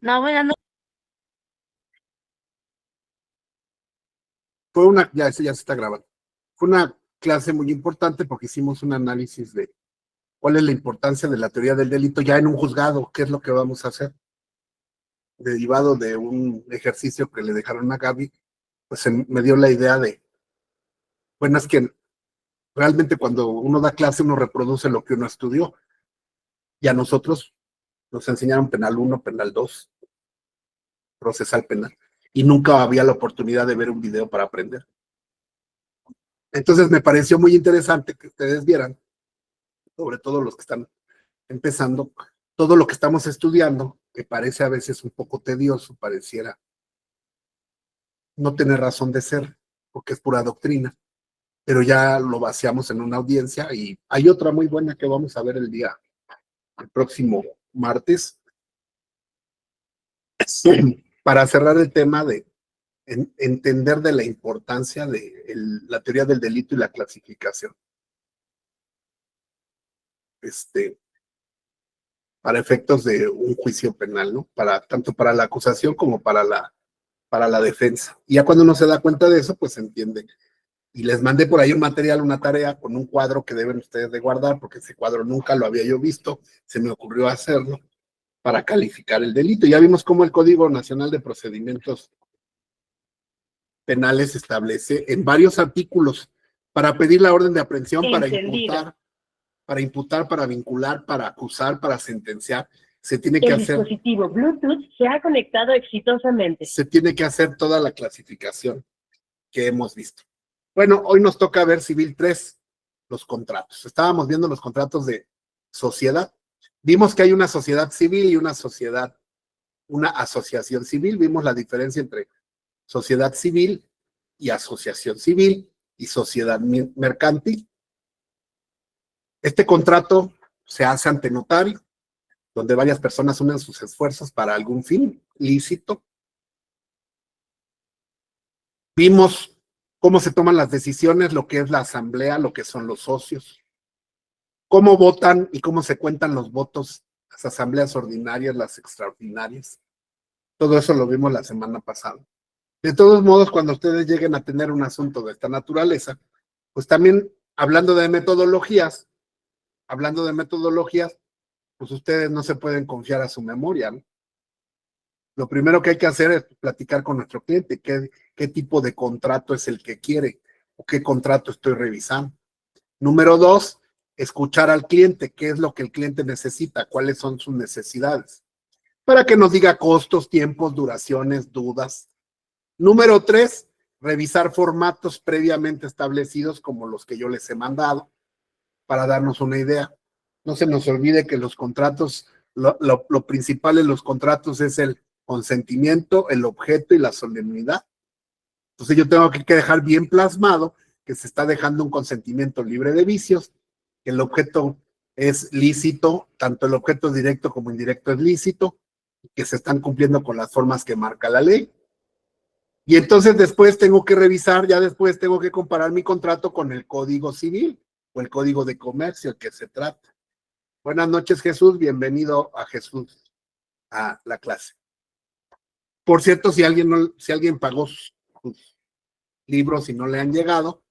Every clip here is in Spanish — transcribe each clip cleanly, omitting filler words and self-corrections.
No, bueno, no. Fue una, ya se está grabando. Fue una clase muy importante porque hicimos un análisis de cuál es la importancia de la teoría del delito ya en un juzgado, qué es lo que vamos a hacer. Derivado de un ejercicio que le dejaron a Gaby, pues me dio la idea de, bueno, es que realmente cuando uno da clase uno reproduce lo que uno estudió y a nosotros nos enseñaron penal 1, penal 2, procesal penal y nunca había la oportunidad de ver un video para aprender. Entonces me pareció muy interesante que ustedes vieran, sobre todo los que están empezando, todo lo que estamos estudiando, que parece a veces un poco tedioso, pareciera no tener razón de ser, porque es pura doctrina, pero ya lo vaciamos en una audiencia y hay otra muy buena que vamos a ver el próximo martes, para cerrar el tema de entender de la importancia de la teoría del delito y la clasificación. Para efectos de un juicio penal, ¿no? Tanto para la acusación como para la defensa. Y ya cuando uno se da cuenta de eso, pues se entiende. Y les mandé por ahí un material, una tarea con un cuadro que deben ustedes de guardar, porque ese cuadro nunca lo había yo visto, se me ocurrió hacerlo para calificar el delito. Ya vimos cómo el Código Nacional de Procedimientos Penales establece en varios artículos para pedir la orden de aprehensión, para imputar, para vincular, para acusar, para sentenciar. Se tiene que hacer. El dispositivo Bluetooth se ha conectado exitosamente. Se tiene que hacer toda la clasificación que hemos visto. Bueno, hoy nos toca ver Civil 3, los contratos. Estábamos viendo los contratos de sociedad. Vimos que hay una sociedad civil y una asociación civil. Vimos la diferencia entre sociedad civil y asociación civil y sociedad mercantil. Este contrato se hace ante notario, donde varias personas unen sus esfuerzos para algún fin lícito. Vimos cómo se toman las decisiones, lo que es la asamblea, lo que son los socios, cómo votan y cómo se cuentan los votos, las asambleas ordinarias, las extraordinarias. Todo eso lo vimos la semana pasada. De todos modos, cuando ustedes lleguen a tener un asunto de esta naturaleza, pues también hablando de metodologías, pues ustedes no se pueden confiar a su memoria, ¿no? Lo primero que hay que hacer es platicar con nuestro cliente, qué tipo de contrato es el que quiere o qué contrato estoy revisando. Número 2, escuchar al cliente, qué es lo que el cliente necesita, cuáles son sus necesidades, para que nos diga costos, tiempos, duraciones, dudas. Número 3, revisar formatos previamente establecidos como los que yo les he mandado, para darnos una idea. No se nos olvide que los contratos, lo principal en los contratos es el consentimiento, el objeto y la solemnidad. Entonces yo tengo que dejar bien plasmado que se está dejando un consentimiento libre de vicios, que el objeto es lícito, tanto el objeto directo como indirecto es lícito, que se están cumpliendo con las formas que marca la ley. Y entonces después tengo que revisar, ya después tengo que comparar mi contrato con el Código Civil o el Código de Comercio, que se trata. Buenas noches, Jesús, bienvenido a Jesús, a la clase. Por cierto, si alguien pagó sus libros y no le han llegado,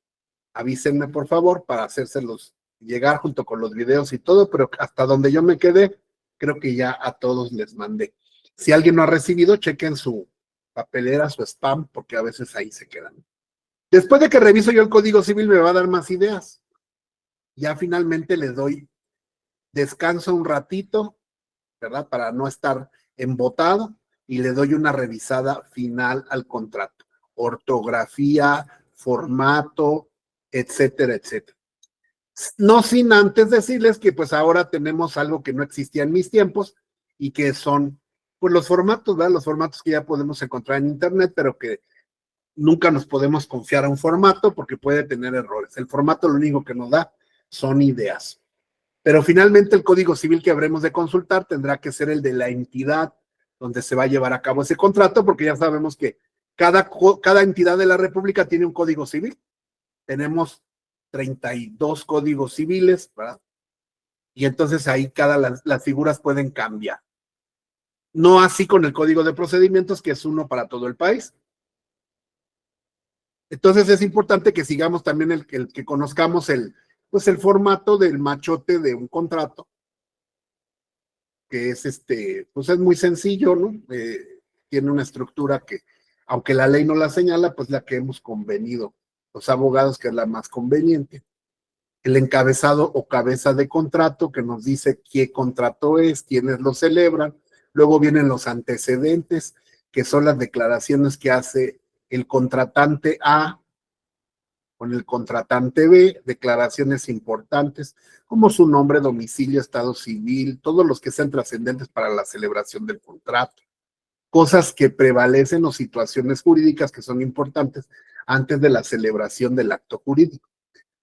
avísenme por favor para hacérselos llegar junto con los videos y todo, pero hasta donde yo me quedé, creo que ya a todos les mandé. Si alguien no ha recibido, chequen su papelera, su spam, porque a veces ahí se quedan. Después de que reviso yo el Código Civil, me va a dar más ideas. Ya finalmente le doy descanso un ratito, ¿verdad? Para no estar embotado, y le doy una revisada final al contrato. Ortografía, formato, etcétera, etcétera. No sin antes decirles que pues ahora tenemos algo que no existía en mis tiempos y que son pues los formatos, ¿verdad? Los formatos que ya podemos encontrar en internet, pero que nunca nos podemos confiar a un formato porque puede tener errores. El formato lo único que nos da son ideas. Pero finalmente el Código Civil que habremos de consultar tendrá que ser el de la entidad donde se va a llevar a cabo ese contrato, porque ya sabemos que cada entidad de la República tiene un Código Civil. Tenemos 32 códigos civiles, ¿verdad? Y entonces ahí las figuras pueden cambiar. No así con el Código de Procedimientos, que es uno para todo el país. Entonces es importante que sigamos también el que conozcamos pues el formato del machote de un contrato, que es pues es muy sencillo, ¿no? Tiene una estructura que, aunque la ley no la señala, pues la que hemos convenido los abogados, que es la más conveniente. El encabezado o cabeza de contrato, que nos dice qué contrato es, quiénes lo celebran. Luego vienen los antecedentes, que son las declaraciones que hace el contratante A con el contratante B, declaraciones importantes, como su nombre, domicilio, estado civil, todos los que sean trascendentes para la celebración del contrato. Cosas que prevalecen o situaciones jurídicas que son importantes antes de la celebración del acto jurídico.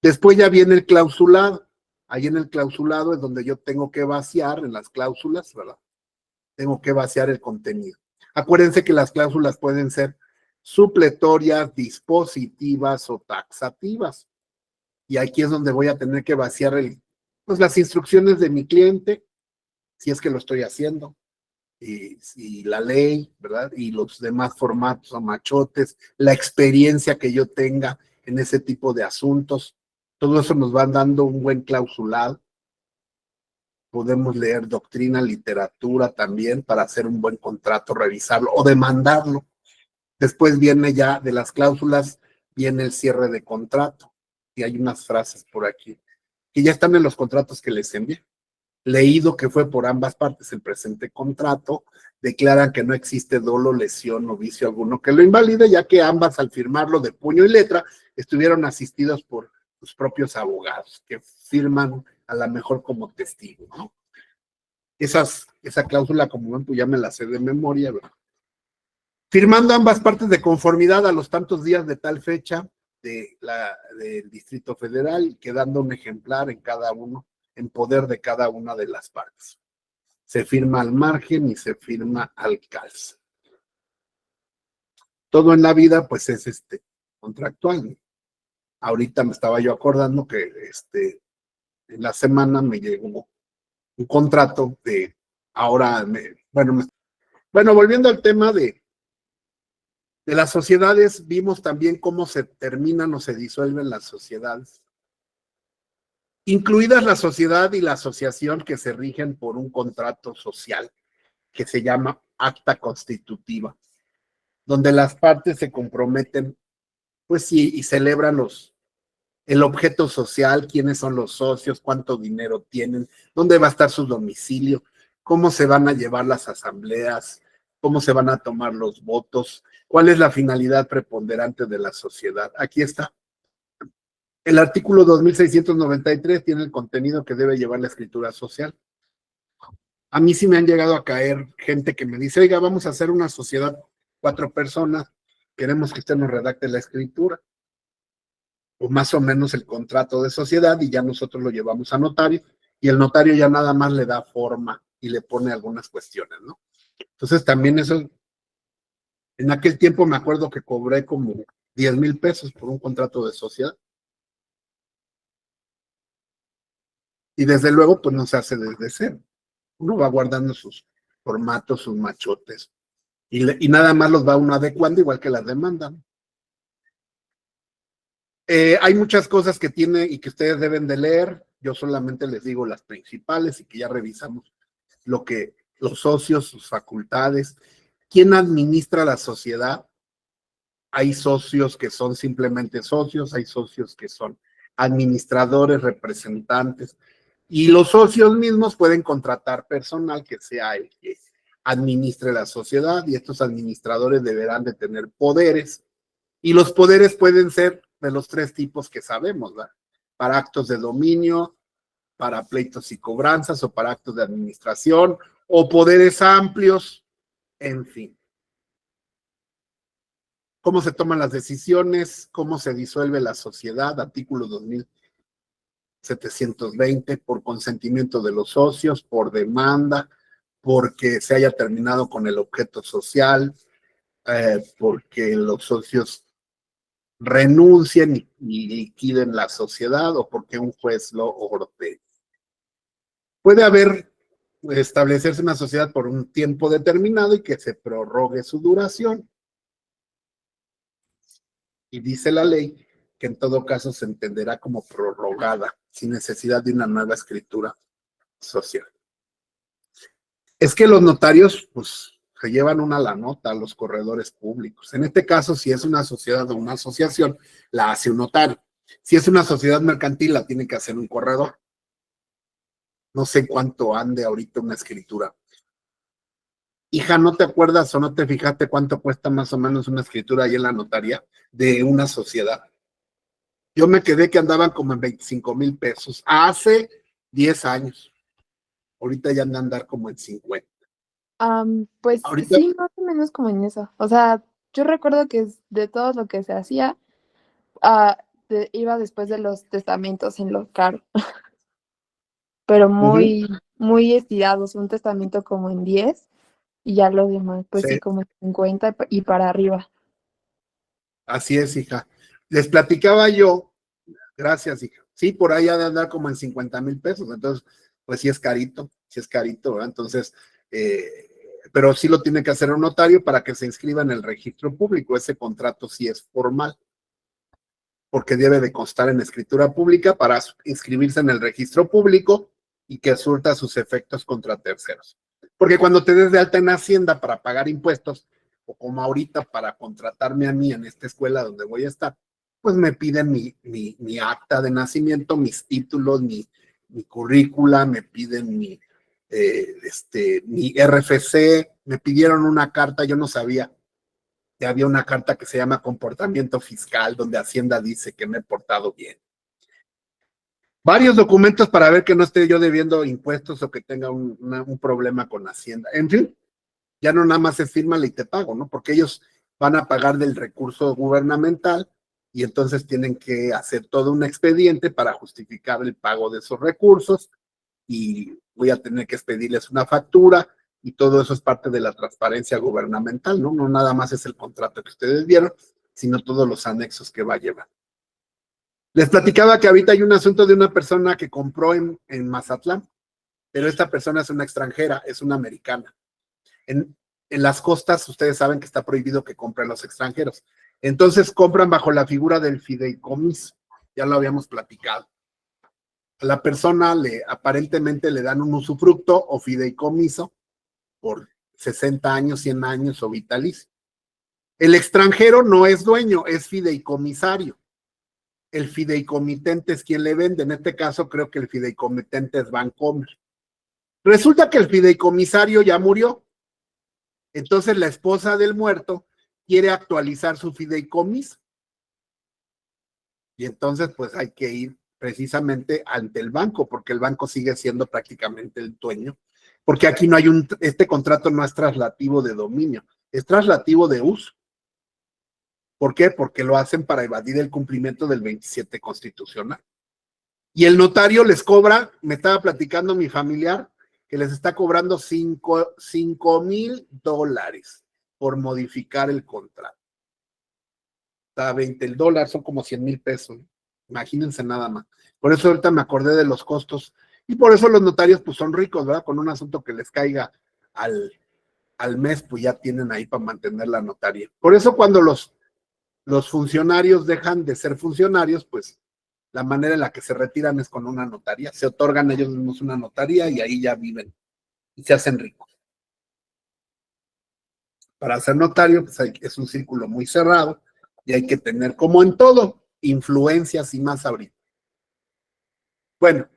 Después ya viene el clausulado. Ahí en el clausulado es donde yo tengo que vaciar en las cláusulas, ¿verdad? Tengo que vaciar el contenido. Acuérdense que las cláusulas pueden ser supletorias, dispositivas o taxativas. Y aquí es donde voy a tener que vaciar pues las instrucciones de mi cliente, si es que lo estoy haciendo, y la ley, ¿verdad? Y los demás formatos o machotes, la experiencia que yo tenga en ese tipo de asuntos. Todo eso nos va dando un buen clausulado. Podemos leer doctrina, literatura también para hacer un buen contrato, revisarlo o demandarlo. Después viene ya de las cláusulas, viene el cierre de contrato. Y hay unas frases por aquí que ya están en los contratos que les envié. Leído que fue por ambas partes el presente contrato, declaran que no existe dolo, lesión o vicio alguno que lo invalide, ya que ambas al firmarlo de puño y letra estuvieron asistidos por sus propios abogados, que firman a la mejor como testigo, ¿no? Esa cláusula, como ven, pues ya me la sé de memoria, ¿verdad? Firmando ambas partes de conformidad a los tantos días de tal fecha del Distrito Federal, quedando un ejemplar en cada uno, en poder de cada una de las partes. Se firma al margen y se firma al calce. Todo en la vida, pues es contractual. Ahorita me estaba yo acordando que en la semana me llegó un contrato de ahora, bueno, volviendo al tema de las sociedades, vimos también cómo se terminan o se disuelven las sociedades, incluidas la sociedad y la asociación que se rigen por un contrato social que se llama acta constitutiva, donde las partes se comprometen, pues sí, y celebran el objeto social, quiénes son los socios, cuánto dinero tienen, dónde va a estar su domicilio, cómo se van a llevar las asambleas, cómo se van a tomar los votos, cuál es la finalidad preponderante de la sociedad. Aquí está. El artículo 2693 tiene el contenido que debe llevar la escritura social. A mí sí me han llegado a caer gente que me dice, oiga, vamos a hacer una sociedad, 4 personas, queremos que usted nos redacte la escritura, o más o menos el contrato de sociedad, y ya nosotros lo llevamos a notario, y el notario ya nada más le da forma y le pone algunas cuestiones, ¿no? Entonces también eso, en aquel tiempo me acuerdo que cobré como 10,000 pesos por un contrato de sociedad. Y desde luego, pues no se hace desde cero. Uno va guardando sus formatos, sus machotes, y nada más los va uno adecuando, igual que las demandan. Hay muchas cosas que tiene y que ustedes deben de leer. Yo solamente les digo las principales y que ya revisamos lo que los socios, sus facultades, quién administra la sociedad. Hay socios que son simplemente socios, hay socios que son administradores, representantes, y los socios mismos pueden contratar personal que sea el que administre la sociedad, y estos administradores deberán de tener poderes, y los poderes pueden ser de los 3 tipos que sabemos, ¿verdad? Para actos de dominio, para pleitos y cobranzas, o para actos de administración, o poderes amplios, en fin. Cómo se toman las decisiones, cómo se disuelve la sociedad, artículo 2720, por consentimiento de los socios, por demanda, porque se haya terminado con el objeto social, porque los socios renuncien y liquiden la sociedad, o porque un juez lo ordene. Puede haber establecerse una sociedad por un tiempo determinado y que se prorrogue su duración. Y dice la ley que en todo caso se entenderá como prorrogada, sin necesidad de una nueva escritura social. Es que los notarios, pues, se llevan una la nota a los corredores públicos. En este caso, si es una sociedad o una asociación, la hace un notario. Si es una sociedad mercantil, la tiene que hacer un corredor. No sé cuánto ande ahorita una escritura. Hija, ¿no te acuerdas o no te fijaste cuánto cuesta más o menos una escritura ahí en la notaría de una sociedad? Yo me quedé que andaban como en 25,000 pesos hace 10 años. Ahorita ya andan a andar como en 50. Pues Ahorita, sí, más o menos como en eso. O sea, yo recuerdo que de todo lo que se hacía, ah, iba después de los testamentos en lo caro, pero muy, muy estirados, un testamento como en 10 y ya los demás, pues sí, sí, como en 50 y para arriba. así es, hija. Les platicaba yo, gracias, hija. Sí, por ahí ha de andar como en 50,000 pesos. Entonces, pues sí es carito, ¿verdad? Entonces, pero sí lo tiene que hacer un notario para que se inscriba en el registro público. Ese contrato sí es formal, porque debe de constar en escritura pública para inscribirse en el registro público y que surta sus efectos contra terceros. Porque cuando te des de alta en Hacienda para pagar impuestos, o como ahorita para contratarme a mí en esta escuela donde voy a estar, pues me piden mi acta de nacimiento, mis títulos, mi currícula, me piden mi RFC, me pidieron una carta, yo no sabía, ya había una carta que se llama comportamiento fiscal, donde Hacienda dice que me he portado bien. Varios documentos para ver que no esté yo debiendo impuestos o que tenga un problema con Hacienda. En fin, ya no nada más se firma y te pago, ¿no? Porque ellos van a pagar del recurso gubernamental y entonces tienen que hacer todo un expediente para justificar el pago de esos recursos y voy a tener que expedirles una factura y todo eso es parte de la transparencia gubernamental, ¿no? No nada más es el contrato que ustedes vieron, sino todos los anexos que va a llevar. Les platicaba que ahorita hay un asunto de una persona que compró en Mazatlán, pero esta persona es una extranjera, es una americana. En las costas, ustedes saben que está prohibido que compren los extranjeros. Entonces compran bajo la figura del fideicomiso. Ya lo habíamos platicado. A la persona aparentemente le dan un usufructo o fideicomiso por 60 años, 100 años o vitalicio. El extranjero no es dueño, es fideicomisario. El fideicomitente es quien le vende. En este caso, creo que el fideicomitente es Bancomer. Resulta que el fideicomisario ya murió. Entonces la esposa del muerto quiere actualizar su fideicomiso. Y entonces pues hay que ir precisamente ante el banco, porque el banco sigue siendo prácticamente el dueño, porque aquí no hay este contrato no es traslativo de dominio, es traslativo de uso. ¿Por qué? Porque lo hacen para evadir el cumplimiento del 27 constitucional. Y el notario les cobra, me estaba platicando mi familiar, que les está cobrando $5,000 por modificar el contrato. Está 20 el dólar, son como 100,000 pesos. Imagínense nada más. Por eso ahorita me acordé de los costos. Y por eso los notarios pues son ricos, ¿verdad? Con un asunto que les caiga al mes, pues ya tienen ahí para mantener la notaría. Por eso cuando los funcionarios dejan de ser funcionarios, pues la manera en la que se retiran es con una notaría. Se otorgan ellos mismos una notaría y ahí ya viven y se hacen ricos. Para ser notario, pues es un círculo muy cerrado y hay que tener, como en todo, influencias y más ahorita. Bueno,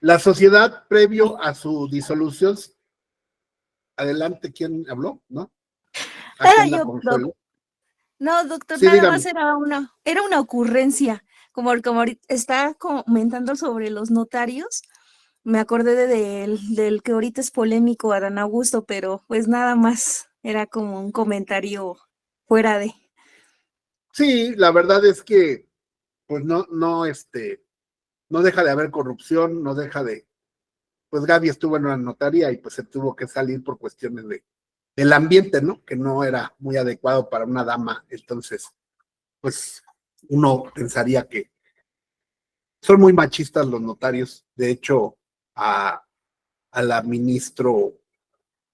la sociedad previo a su disolución, adelante, ¿quién habló? ¿No? Aquí Era anda yo, Consuelo. no, doctor, Sí, nada más dígame. era una ocurrencia. Como ahorita está comentando sobre los notarios, me acordé del que ahorita es polémico, Adán Augusto, pero pues nada más era como un comentario fuera de. Sí, la verdad es que, pues no deja de haber corrupción, no deja de, pues Gaby estuvo en una notaría y pues se tuvo que salir por cuestiones del ambiente, ¿no? Que no era muy adecuado para una dama. Entonces, pues uno pensaría que son muy machistas los notarios. De hecho, a a la ministro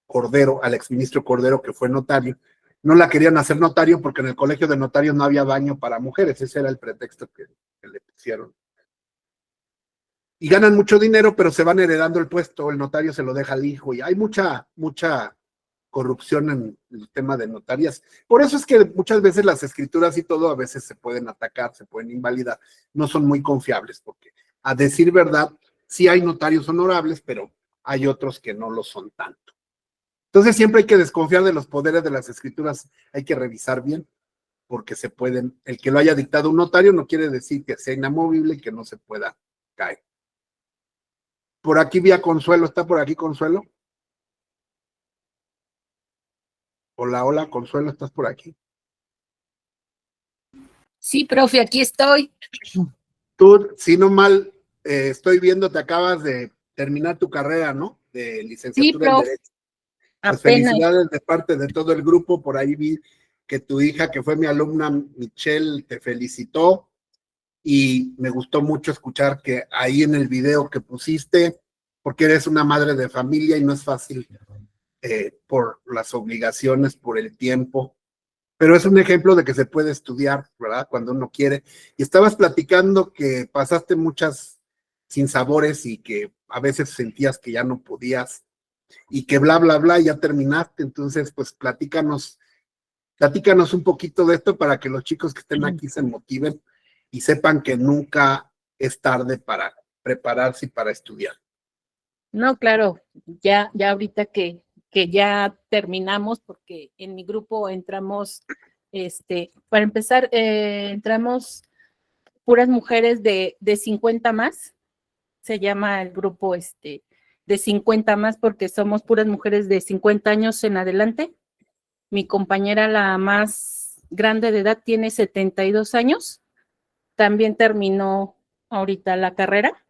Cordero, al exministro Cordero, que fue notario. No la querían hacer notario porque en el colegio de notarios no había baño para mujeres, ese era el pretexto que le pusieron. Y ganan mucho dinero, pero se van heredando el puesto, el notario se lo deja al hijo, y hay mucha corrupción en el tema de notarias. Por eso es que muchas veces las escrituras y todo a veces se pueden atacar, se pueden invalidar, no son muy confiables, porque a decir verdad, sí hay notarios honorables, pero hay otros que no lo son tanto. Entonces siempre hay que desconfiar de los poderes de las escrituras, hay que revisar bien, porque se pueden, el que lo haya dictado un notario no quiere decir que sea inamovible y que no se pueda caer. Por aquí vi a Consuelo, ¿está por aquí Consuelo? Hola, hola, Consuelo, ¿estás por aquí? Sí, profe, aquí estoy. Tú, si no mal estoy viendo, te acabas de terminar tu carrera, ¿no? De licenciatura en profe. Derecho. Pues Apenas. felicidades de parte de todo el grupo. Por ahí vi que tu hija, que fue mi alumna, Michelle, te felicitó y me gustó mucho escuchar que ahí en el video que pusiste, porque eres una madre de familia y no es fácil por las obligaciones, por el tiempo, pero es un ejemplo de que se puede estudiar, ¿verdad? Cuando uno quiere. Y estabas platicando que pasaste muchas sinsabores y que a veces sentías que ya no podías y que bla, bla, bla, ya terminaste. Entonces, pues platícanos un poquito de esto para que los chicos que estén aquí se motiven y sepan que nunca es tarde para prepararse y para estudiar. No, claro, ya ahorita que ya terminamos, porque en mi grupo entramos, para empezar, entramos puras mujeres de 50 más, se llama el grupo de 50 más, porque somos puras mujeres de 50 años en adelante. Mi compañera, la más grande de edad, tiene 72 años, también terminó ahorita la carrera,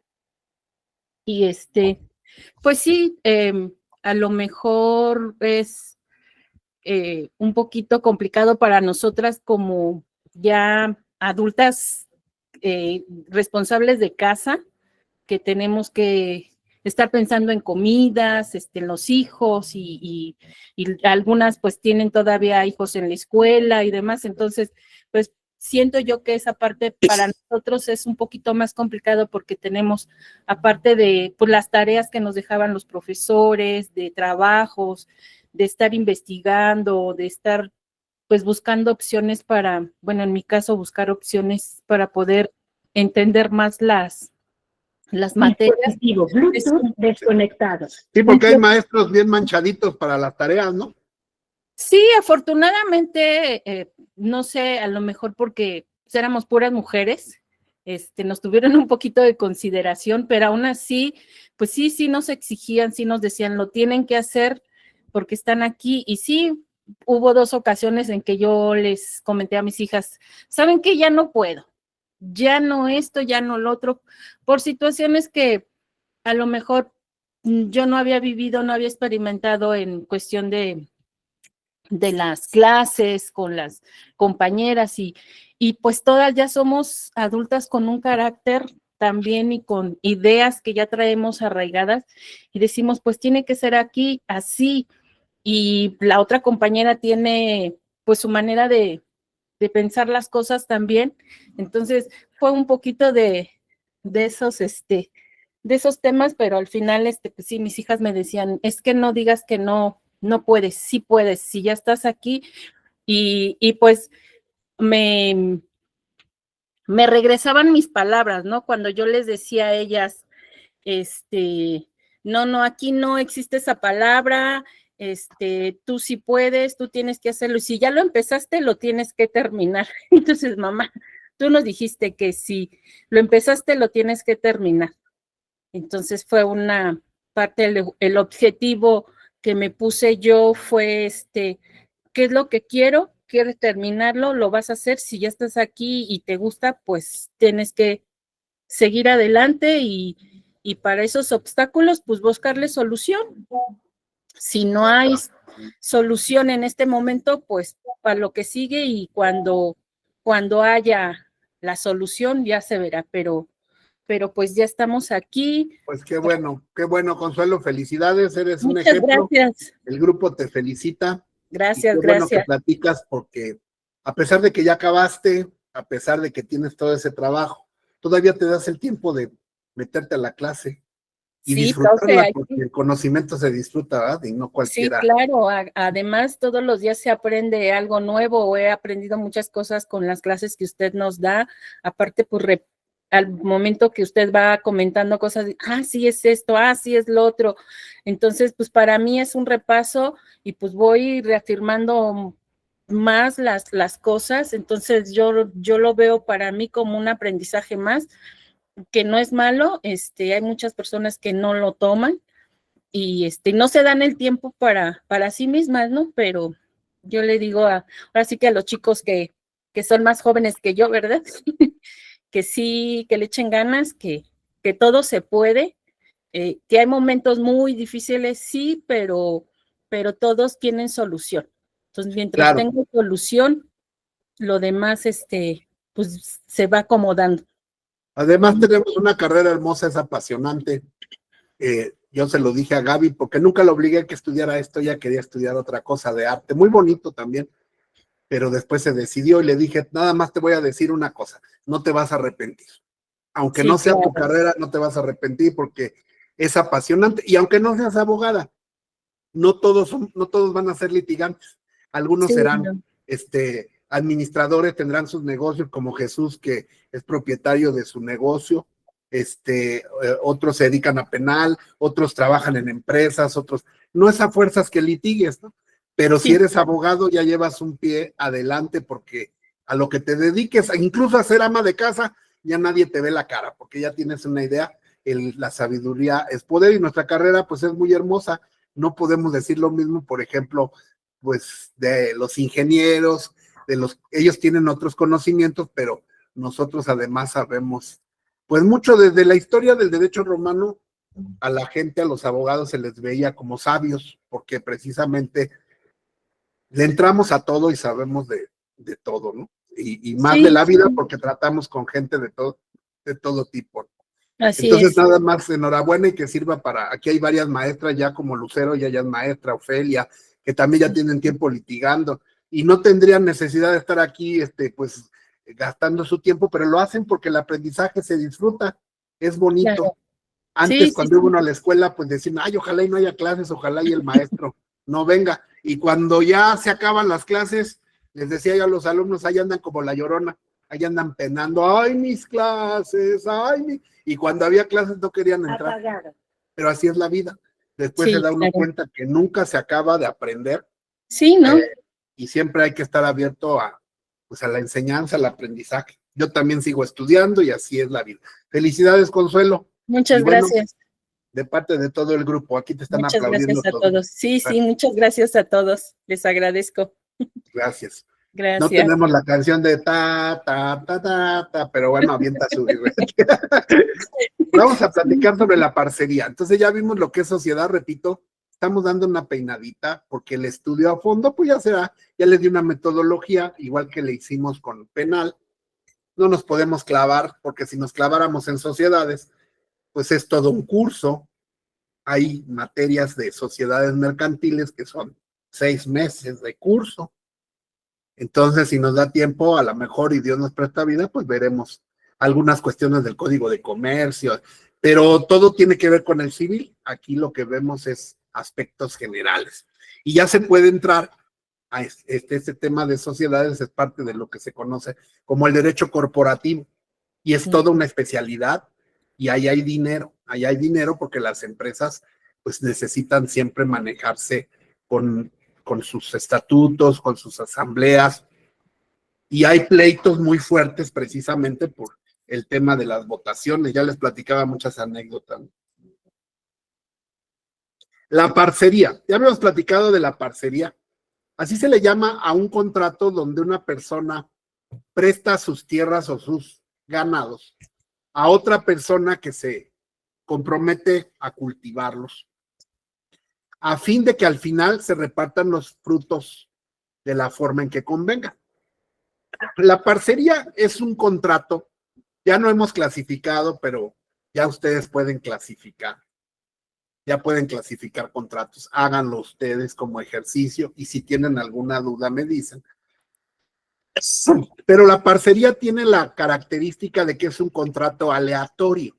y pues sí, a lo mejor es un poquito complicado para nosotras como ya adultas responsables de casa, que tenemos que estar pensando en comidas, en los hijos y algunas pues tienen todavía hijos en la escuela y demás, entonces pues siento yo que esa parte para nosotros es un poquito más complicado porque tenemos, aparte de pues, las tareas que nos dejaban los profesores, de trabajos, de estar investigando, de estar pues buscando opciones para, bueno, en mi caso, buscar opciones para poder entender más las materias. Dispositivo Bluetooth desconectado. Sí, porque hay maestros bien manchaditos para las tareas, ¿no? Sí, afortunadamente, no sé, a lo mejor porque éramos puras mujeres, nos tuvieron un poquito de consideración, pero aún así, pues sí nos exigían, sí nos decían, lo tienen que hacer porque están aquí, y sí, hubo 2 ocasiones en que yo les comenté a mis hijas, ¿saben qué? Ya no puedo, ya no esto, ya no lo otro, por situaciones que a lo mejor yo no había vivido, no había experimentado en cuestión de las clases, con las compañeras y pues todas ya somos adultas con un carácter también y con ideas que ya traemos arraigadas y decimos, pues tiene que ser aquí así, y la otra compañera tiene pues su manera de pensar las cosas también, entonces fue un poquito de esos, de esos temas, pero al final, pues sí, mis hijas me decían, es que no digas que no puedes, sí puedes, si ya estás aquí, y pues me regresaban mis palabras, ¿no? Cuando yo les decía a ellas, no, aquí no existe esa palabra, tú sí puedes, tú tienes que hacerlo, y si ya lo empezaste, lo tienes que terminar. Entonces, mamá, tú nos dijiste que si lo empezaste, lo tienes que terminar. Entonces fue una parte, el objetivo que me puse yo fue ¿qué es lo que quiero? ¿Quieres terminarlo? Lo vas a hacer. Si ya estás aquí y te gusta, pues tienes que seguir adelante y para esos obstáculos, pues buscarle solución. Si no hay solución en este momento, pues para lo que sigue, y cuando haya la solución ya se verá, pero pero pues ya estamos aquí. Pues qué bueno, Consuelo, felicidades, eres un Muchas ejemplo. gracias. El grupo te felicita. Gracias, Y qué bueno que gracias. platicas porque a pesar de que ya acabaste, a pesar de que tienes todo ese trabajo, todavía te das el tiempo de meterte a la clase y Sí, disfrutarla, profe, porque el conocimiento se disfruta, ¿verdad? Y no sí, cualquiera. claro. Además, todos los días se aprende algo nuevo. He aprendido muchas cosas con las clases que usted nos da. Aparte, pues al momento que usted va comentando cosas, sí es esto, sí es lo otro. Entonces, pues para mí es un repaso y pues voy reafirmando más las cosas. Entonces, yo lo veo para mí como un aprendizaje más, que no es malo. Hay muchas personas que no lo toman y no se dan el tiempo para sí mismas, ¿no? Pero yo le digo ahora sí que a los chicos que son más jóvenes que yo, ¿verdad? Que sí, que le echen ganas, que todo se puede, que hay momentos muy difíciles, sí, pero todos tienen solución. Entonces, mientras Claro. tenga solución, lo demás, pues se va acomodando. Además tenemos una carrera hermosa, es apasionante. Yo se lo dije a Gaby porque nunca lo obligué a que estudiara esto, ella quería estudiar otra cosa de arte, muy bonito también, pero después se decidió y le dije, nada más te voy a decir una cosa, no te vas a arrepentir. Aunque Sí, no sea tu claro. carrera, no te vas a arrepentir porque es apasionante. Y aunque no seas abogada, no todos van a ser litigantes. Algunos Sí, serán no. administradores, tendrán sus negocios, como Jesús, que es propietario de su negocio. Otros se dedican a penal, otros trabajan en empresas, otros. No es a fuerzas que litigues, ¿no? Pero si Sí, eres abogado, ya llevas un pie adelante porque a lo que te dediques, incluso a ser ama de casa, ya nadie te ve la cara, porque ya tienes una idea. La sabiduría es poder y nuestra carrera pues es muy hermosa. No podemos decir lo mismo, por ejemplo, pues de los ingenieros, ellos tienen otros conocimientos, pero nosotros además sabemos, pues mucho desde la historia del derecho romano, a la gente, a los abogados se les veía como sabios, porque precisamente le entramos a todo y sabemos de todo, ¿no? Y más de sí, la vida sí, porque tratamos con gente de todo tipo. así Entonces, es. nada más enhorabuena y que sirva aquí hay varias maestras ya como Lucero, ya es maestra, Ofelia, que también ya tienen tiempo litigando y no tendrían necesidad de estar aquí, pues, gastando su tiempo, pero lo hacen porque el aprendizaje se disfruta, es bonito. Claro. Sí, Antes, sí, cuando iba sí. uno a la escuela, pues decían, ojalá y no haya clases, ojalá y el maestro no venga. Y cuando ya se acaban las clases, les decía yo a los alumnos, ahí andan como la Llorona, ahí andan penando, ay, mis clases, y cuando había clases no querían entrar. Apagado. Pero así es la vida. Después se Sí, da uno claro. cuenta que nunca se acaba de aprender, Sí, ¿no? y siempre hay que estar abierto pues a la enseñanza, al aprendizaje. Yo también sigo estudiando y así es la vida. Felicidades, Consuelo. Y Muchas bueno, gracias. de parte de todo el grupo, aquí te están Muchas aplaudiendo gracias a todos. todos. Sí, sí, muchas gracias a todos. Les agradezco. Gracias. No Gracias. tenemos la canción de pero bueno, avienta su. Vamos a platicar sobre la parcería. Entonces ya vimos lo que es sociedad, repito, estamos dando una peinadita porque el estudio a fondo, pues ya les di una metodología, igual que le hicimos con penal. No nos podemos clavar, porque si nos claváramos en sociedades, pues es todo un curso. Hay materias de sociedades mercantiles que son 6 meses de curso. Entonces, si nos da tiempo, a lo mejor, y Dios nos presta vida, pues veremos algunas cuestiones del Código de Comercio, pero todo tiene que ver con el civil. Aquí lo que vemos es aspectos generales. Y ya se puede entrar a este tema de sociedades, es parte de lo que se conoce como el derecho corporativo, y es toda una especialidad, y ahí hay dinero porque las empresas pues necesitan siempre manejarse con sus estatutos, con sus asambleas, y hay pleitos muy fuertes precisamente por el tema de las votaciones. Ya les platicaba muchas anécdotas. La parcería, ya habíamos platicado de la parcería. Así se le llama a un contrato donde una persona presta sus tierras o sus ganados a otra persona que se compromete a cultivarlos, a fin de que al final se repartan los frutos de la forma en que convenga. La parcería es un contrato Ya no hemos clasificado, pero ya ustedes pueden clasificar. Ya pueden clasificar contratos. Háganlo ustedes como ejercicio y si tienen alguna duda me dicen. Pero la parcería tiene la característica de que es un contrato aleatorio.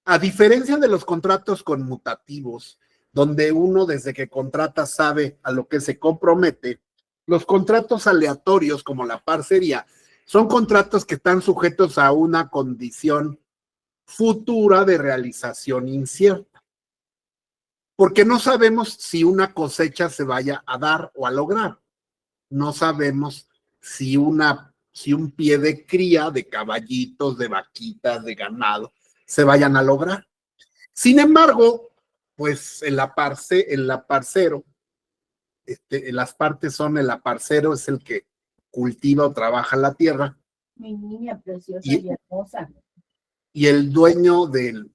A diferencia de los contratos conmutativos, donde uno desde que contrata sabe a lo que se compromete, los contratos aleatorios como la parcería son contratos que están sujetos a una condición futura de realización incierta. Porque no sabemos si una cosecha se vaya a dar o a lograr. No sabemos si un pie de cría de caballitos, de vaquitas, de ganado, se vayan a lograr. Sin embargo, pues el aparcero, las partes son el aparcero, es el que cultiva o trabaja la tierra. Mi niña preciosa y hermosa. Y el dueño del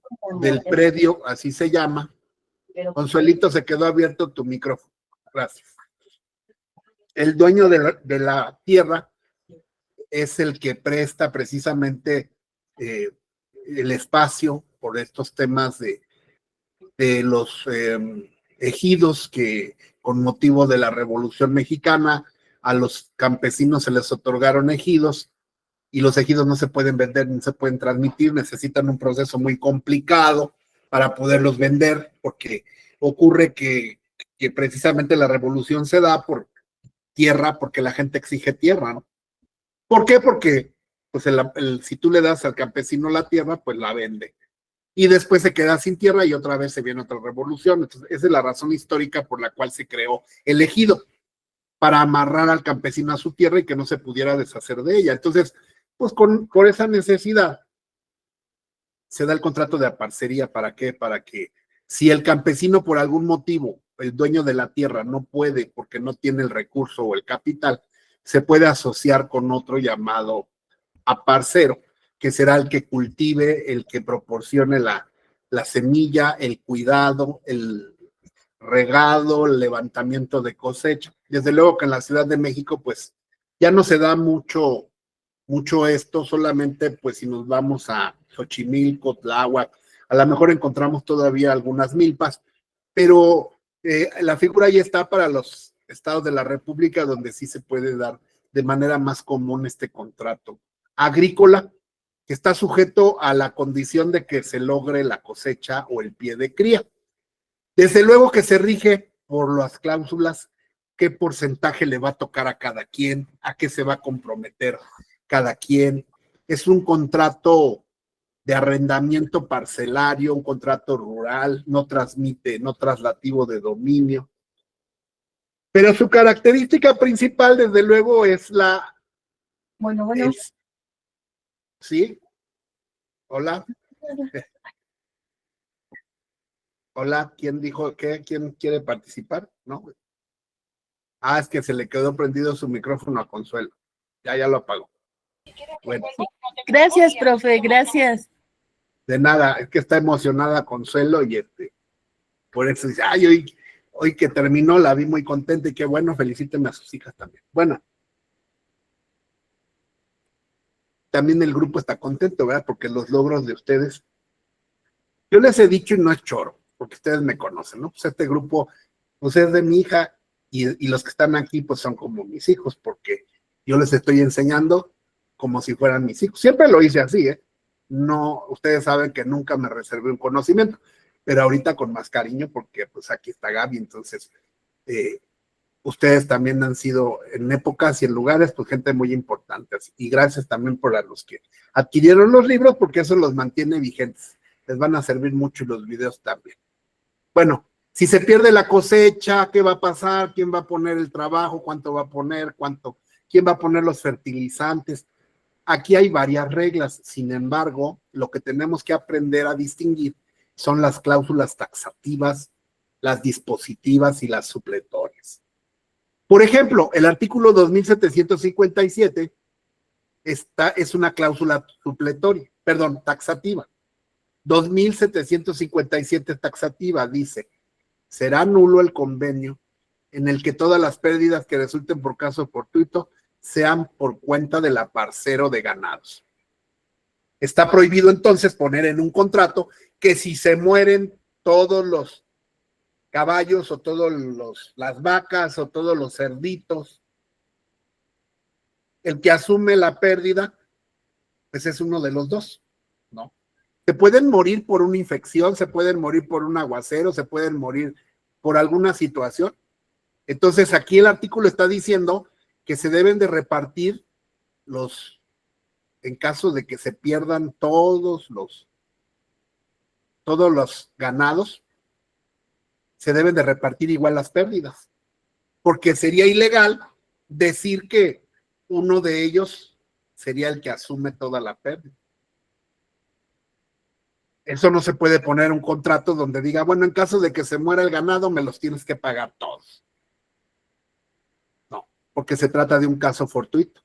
predio, así se llama. Consuelito, se quedó abierto tu micrófono. Gracias. El dueño de la tierra es el que presta precisamente el espacio por estos temas de los ejidos que con motivo de la Revolución Mexicana a los campesinos se les otorgaron ejidos y los ejidos no se pueden vender ni se pueden transmitir, necesitan un proceso muy complicado para poderlos vender porque ocurre que precisamente la revolución se da por tierra porque la gente exige tierra, ¿no? ¿Por qué? Porque pues si tú le das al campesino la tierra, pues la vende. Y después se queda sin tierra y otra vez se viene otra revolución. Entonces, esa es la razón histórica por la cual se creó el ejido, para amarrar al campesino a su tierra y que no se pudiera deshacer de ella. Entonces, pues por esa necesidad se da el contrato de aparcería. ¿Para qué? Para que si el campesino por algún motivo, el dueño de la tierra no puede porque no tiene el recurso o el capital, se puede asociar con otro llamado aparcero, que será el que cultive, el que proporcione la semilla, el cuidado, el regado, el levantamiento de cosecha. Desde luego que en la Ciudad de México, pues, ya no se da mucho esto, solamente pues si nos vamos a Xochimilco, Tláhuac, a lo mejor encontramos todavía algunas milpas, pero la figura ya está para los estados de la República donde sí se puede dar de manera más común este contrato agrícola, que está sujeto a la condición de que se logre la cosecha o el pie de cría. Desde luego que se rige por las cláusulas, qué porcentaje le va a tocar a cada quien, a qué se va a comprometer cada quien. Es un contrato de arrendamiento parcelario, un contrato rural, no traslativo de dominio. Pero su característica principal, desde luego, es la... Bueno. ¿Sí? Hola. Hola, ¿quién dijo qué? ¿Quién quiere participar? ¿No? Ah, es que se le quedó prendido su micrófono a Consuelo. Ya lo apagó. Bueno. Gracias, profe, gracias. De nada, es que está emocionada Consuelo y por eso dice, ay, hoy que terminó la vi muy contenta y qué bueno, felicíteme a sus hijas también. Bueno. También el grupo está contento, ¿verdad? Porque los logros de ustedes, yo les he dicho y no es choro, porque ustedes me conocen, ¿no? Pues este grupo, pues es de mi hija y los que están aquí, pues son como mis hijos, porque yo les estoy enseñando como si fueran mis hijos. Siempre lo hice así, ¿eh? No, ustedes saben que nunca me reservé un conocimiento, pero ahorita con más cariño, porque pues aquí está Gaby, entonces ustedes también han sido en épocas y en lugares, pues gente muy importante. Y gracias también por a los que adquirieron los libros, porque eso los mantiene vigentes. Les van a servir mucho los videos también. Bueno, si se pierde la cosecha, ¿qué va a pasar? ¿Quién va a poner el trabajo? ¿Cuánto va a poner? ¿Quién va a poner los fertilizantes? Aquí hay varias reglas. Sin embargo, lo que tenemos que aprender a distinguir son las cláusulas taxativas, las dispositivas y las supletorias. Por ejemplo, el artículo 2757 es una cláusula taxativa. 2757 taxativa dice, será nulo el convenio en el que todas las pérdidas que resulten por caso fortuito sean por cuenta del aparcero de ganados. Está prohibido entonces poner en un contrato que si se mueren todos los caballos o todas las vacas o todos los cerditos, el que asume la pérdida, pues es uno de los dos, ¿no? Se pueden morir por una infección, se pueden morir por un aguacero, se pueden morir por alguna situación. Entonces aquí el artículo está diciendo que se deben de repartir en caso de que se pierdan todos los ganados, se deben de repartir igual las pérdidas, porque sería ilegal decir que uno de ellos sería el que asume toda la pérdida. Eso no se puede poner en un contrato donde diga, bueno, en caso de que se muera el ganado, me los tienes que pagar todos. No, porque se trata de un caso fortuito.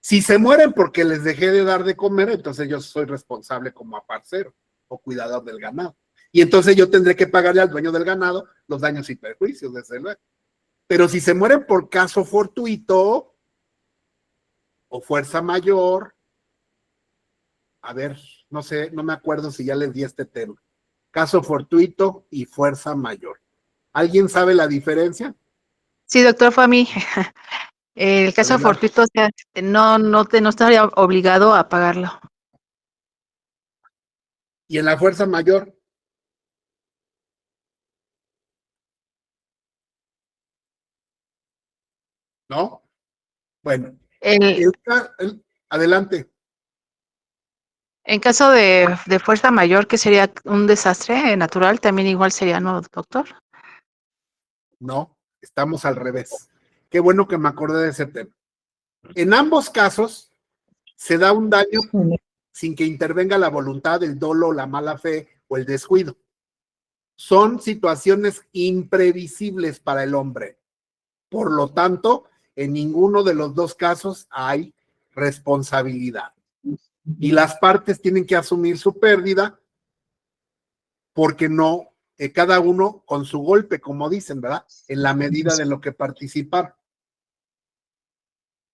Si se mueren porque les dejé de dar de comer, entonces yo soy responsable como aparcero o cuidador del ganado. Y entonces yo tendré que pagarle al dueño del ganado los daños y perjuicios, desde luego. Pero si se mueren por caso fortuito o fuerza mayor, a ver, no sé, no me acuerdo si ya les di este tema. Caso fortuito y fuerza mayor. ¿Alguien sabe la diferencia? Sí, doctor, fue a mí. El caso Adelante. fortuito, o sea, no estaría obligado a pagarlo. ¿Y en la fuerza mayor? ¿No? Bueno, adelante. En caso de fuerza mayor, que sería un desastre natural, también igual sería, ¿no, doctor? No, estamos al revés. Qué bueno que me acordé de ese tema. En ambos casos se da un daño sin que intervenga la voluntad, el dolo, la mala fe o el descuido. Son situaciones imprevisibles para el hombre. Por lo tanto, en ninguno de los dos casos hay responsabilidad. Y las partes tienen que asumir su pérdida porque no, cada uno con su golpe, como dicen, ¿verdad? En la medida de lo que participaron.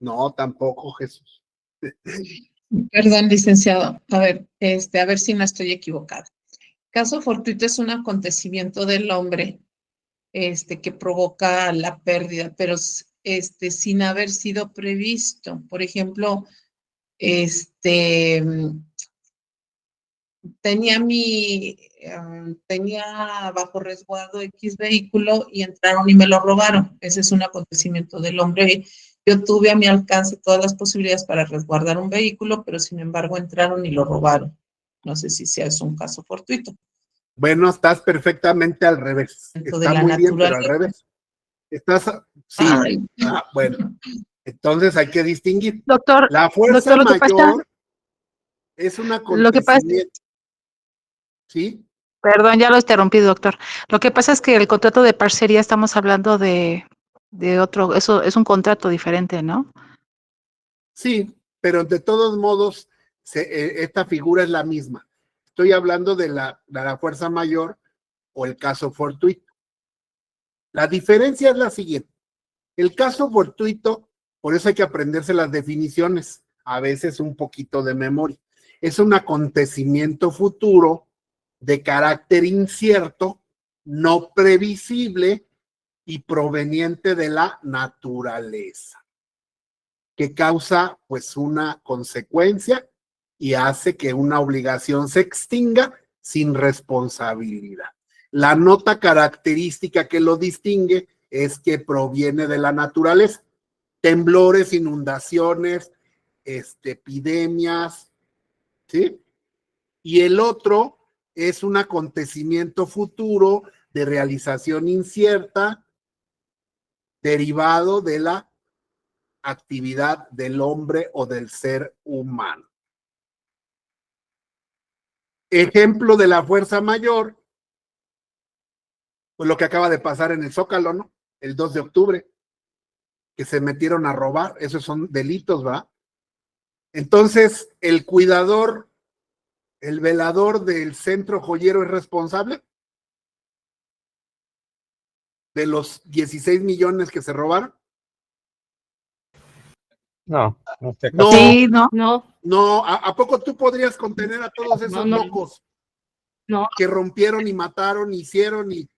No, tampoco, Jesús. Perdón, licenciado. A ver si no estoy equivocada. Caso fortuito es un acontecimiento del hombre, que provoca la pérdida, pero sin haber sido previsto. Por ejemplo, tenía bajo resguardo X vehículo y entraron y me lo robaron. Ese es un acontecimiento del hombre. Yo tuve a mi alcance todas las posibilidades para resguardar un vehículo, pero sin embargo entraron y lo robaron. No sé si sea eso un caso fortuito. Bueno, estás perfectamente al revés. Dentro de Está la muy bien, pero al naturaleza. revés. Sí. Ay. Bueno, entonces hay que distinguir. Doctor, La fuerza doctor, lo que pasa- mayor es un Lo que pasa- acontecimiento. ¿Sí? Perdón, ya lo interrumpí, doctor. Lo que pasa es que el contrato de parcería estamos hablando de otro, eso es un contrato diferente, ¿no? Sí, pero de todos modos, esta figura es la misma. Estoy hablando de la fuerza mayor o el caso fortuito. La diferencia es la siguiente. El caso fortuito, por eso hay que aprenderse las definiciones, a veces un poquito de memoria. Es un acontecimiento futuro de carácter incierto, no previsible y proveniente de la naturaleza, que causa pues una consecuencia y hace que una obligación se extinga sin responsabilidad. La nota característica que lo distingue es que proviene de la naturaleza. Temblores, inundaciones, epidemias, ¿sí? Y el otro es un acontecimiento futuro de realización incierta derivado de la actividad del hombre o del ser humano. Ejemplo de la fuerza mayor, pues lo que acaba de pasar en el Zócalo, ¿no? El 2 de octubre, que se metieron a robar, esos son delitos, ¿verdad? Entonces, el cuidador, el velador del centro joyero es responsable de los 16 millones que se robaron. No, en este caso. No, Sí, no. No, ¿a poco tú podrías contener a todos esos No. locos No. que rompieron y mataron, hicieron y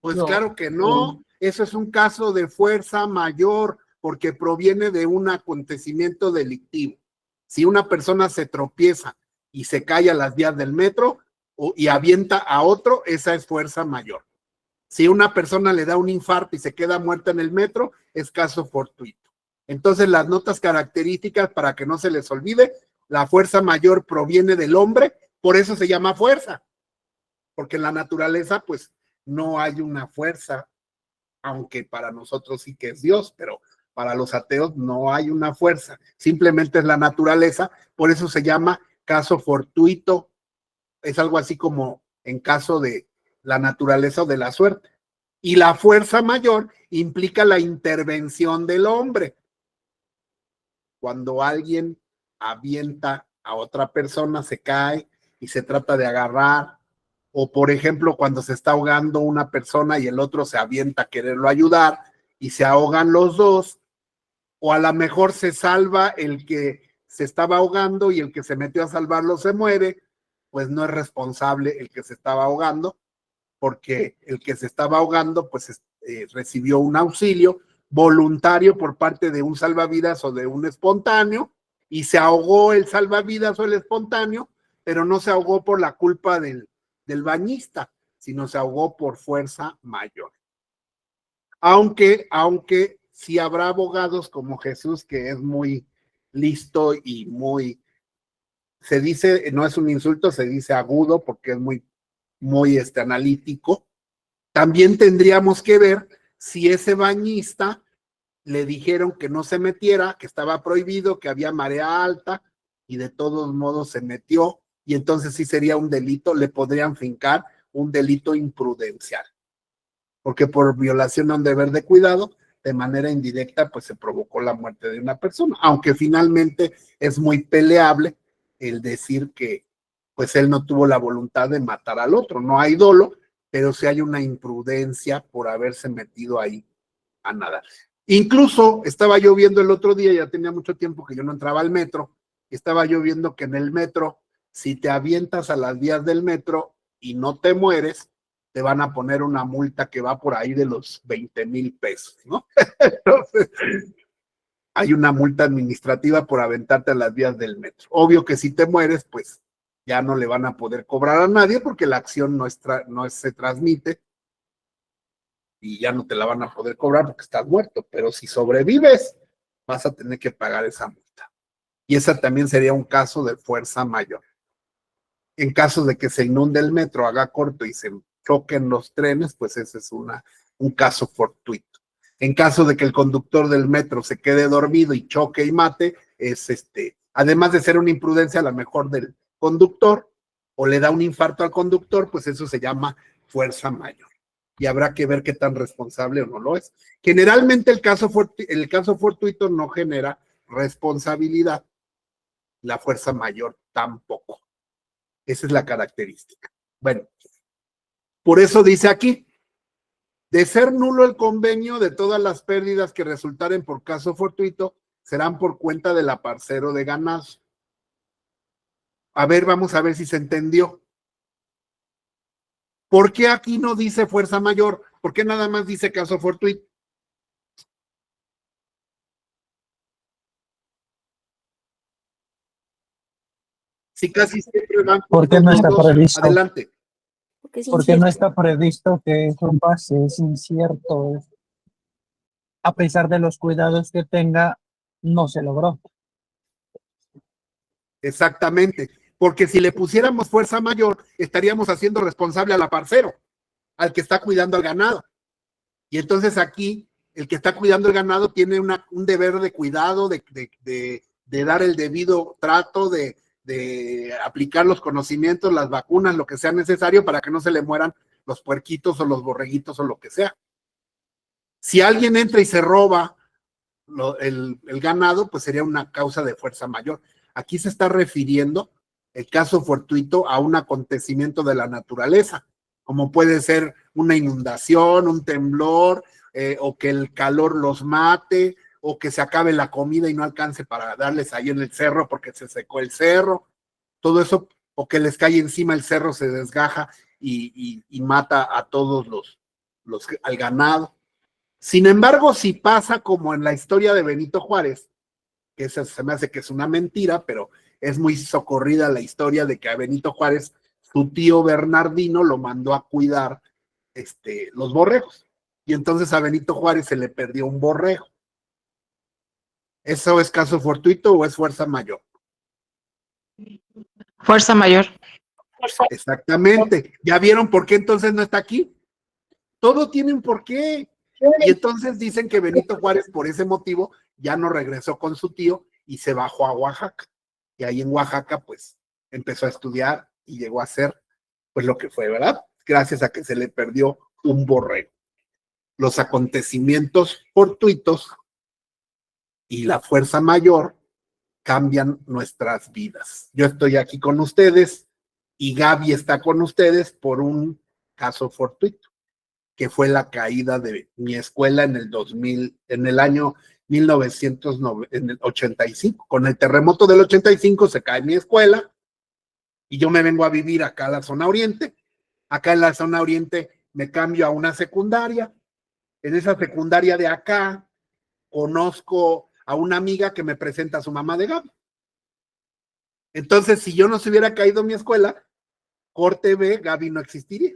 pues No. claro que no, eso es un caso de fuerza mayor porque proviene de un acontecimiento delictivo. Si una persona se tropieza y se cae a las vías del metro y avienta a otro, esa es fuerza mayor. Si una persona le da un infarto y se queda muerta en el metro, es caso fortuito. Entonces, las notas características, para que no se les olvide, la fuerza mayor proviene del hombre, por eso se llama fuerza, porque en la naturaleza, pues, no hay una fuerza, aunque para nosotros sí que es Dios, pero para los ateos no hay una fuerza, simplemente es la naturaleza, por eso se llama caso fortuito, es algo así como en caso de la naturaleza o de la suerte. Y la fuerza mayor implica la intervención del hombre. Cuando alguien avienta a otra persona, se cae y se trata de agarrar, o por ejemplo, cuando se está ahogando una persona y el otro se avienta a quererlo ayudar y se ahogan los dos, o a lo mejor se salva el que se estaba ahogando y el que se metió a salvarlo se muere, pues no es responsable el que se estaba ahogando, porque el que se estaba ahogando pues recibió un auxilio voluntario por parte de un salvavidas o de un espontáneo y se ahogó el salvavidas o el espontáneo, pero no se ahogó por la culpa del bañista, sino se ahogó por fuerza mayor. Aunque sí habrá abogados como Jesús, que es muy listo y muy, se dice, no es un insulto, se dice agudo porque es muy analítico. También tendríamos que ver si ese bañista le dijeron que no se metiera, que estaba prohibido, que había marea alta y de todos modos se metió y entonces sí sería un delito, le podrían fincar un delito imprudencial, porque por violación a un deber de cuidado, de manera indirecta, pues se provocó la muerte de una persona, aunque finalmente es muy peleable el decir que pues él no tuvo la voluntad de matar al otro, no hay dolo, pero sí hay una imprudencia por haberse metido ahí a nadar. Incluso estaba yo viendo el otro día, ya tenía mucho tiempo que yo no entraba al metro, estaba yo viendo que en el metro, si te avientas a las vías del metro y no te mueres, te van a poner una multa que va por ahí de los 20,000 pesos, ¿no? Entonces, hay una multa administrativa por aventarte a las vías del metro. Obvio que si te mueres, pues ya no le van a poder cobrar a nadie porque la acción no se transmite y ya no te la van a poder cobrar porque estás muerto, pero si sobrevives, vas a tener que pagar esa multa. Y esa también sería un caso de fuerza mayor. En caso de que se inunde el metro, haga corto y se choquen los trenes, pues ese es un caso fortuito. En caso de que el conductor del metro se quede dormido y choque y mate, además de ser una imprudencia a lo mejor del conductor, o le da un infarto al conductor, pues eso se llama fuerza mayor. Y habrá que ver qué tan responsable o no lo es. Generalmente el caso fortuito no genera responsabilidad, la fuerza mayor tampoco. Esa es la característica. Bueno, por eso dice aquí, de ser nulo el convenio, de todas las pérdidas que resultaren por caso fortuito, serán por cuenta del aparcero de ganado. A ver, vamos a ver si se entendió. ¿Por qué aquí no dice fuerza mayor? ¿Por qué nada más dice caso fortuito? Si casi siempre van. ¿Por qué no está previsto? Adelante. Porque no está previsto que eso pase, es incierto. A pesar de los cuidados que tenga, no se logró. Exactamente, porque si le pusiéramos fuerza mayor, estaríamos haciendo responsable al aparcero, al que está cuidando al ganado. Y entonces aquí, el que está cuidando el ganado tiene un deber de cuidado, de dar el debido trato, de aplicar los conocimientos, las vacunas, lo que sea necesario para que no se le mueran los puerquitos o los borreguitos o lo que sea. Si alguien entra y se roba el ganado, pues sería una causa de fuerza mayor. Aquí se está refiriendo el caso fortuito a un acontecimiento de la naturaleza, como puede ser una inundación, un temblor, o que el calor los mate, o que se acabe la comida y no alcance para darles ahí en el cerro porque se secó el cerro, todo eso, o que les cae encima el cerro, se desgaja y mata a todos al ganado. Sin embargo, si pasa como en la historia de Benito Juárez, que esa se me hace que es una mentira, pero es muy socorrida la historia de que a Benito Juárez, su tío Bernardino lo mandó a cuidar los borregos. Y entonces a Benito Juárez se le perdió un borrego. ¿Eso es caso fortuito o es fuerza mayor? Fuerza mayor. Exactamente. ¿Ya vieron por qué entonces no está aquí? Todo tiene un porqué. Y entonces dicen que Benito Juárez, por ese motivo, ya no regresó con su tío y se bajó a Oaxaca. Y ahí en Oaxaca, pues, empezó a estudiar y llegó a ser, pues, lo que fue, ¿verdad? Gracias a que se le perdió un borrego. Los acontecimientos fortuitos y la fuerza mayor cambian nuestras vidas. Yo estoy aquí con ustedes y Gaby está con ustedes por un caso fortuito, que fue la caída de mi escuela en el año 1985. Con el terremoto del 85 se cae mi escuela y yo me vengo a vivir acá a la zona oriente. Acá en la zona oriente me cambio a una secundaria. En esa secundaria de acá conozco a una amiga que me presenta a su mamá de Gaby. Entonces, si yo no se hubiera caído mi escuela, corte B, Gaby no existiría.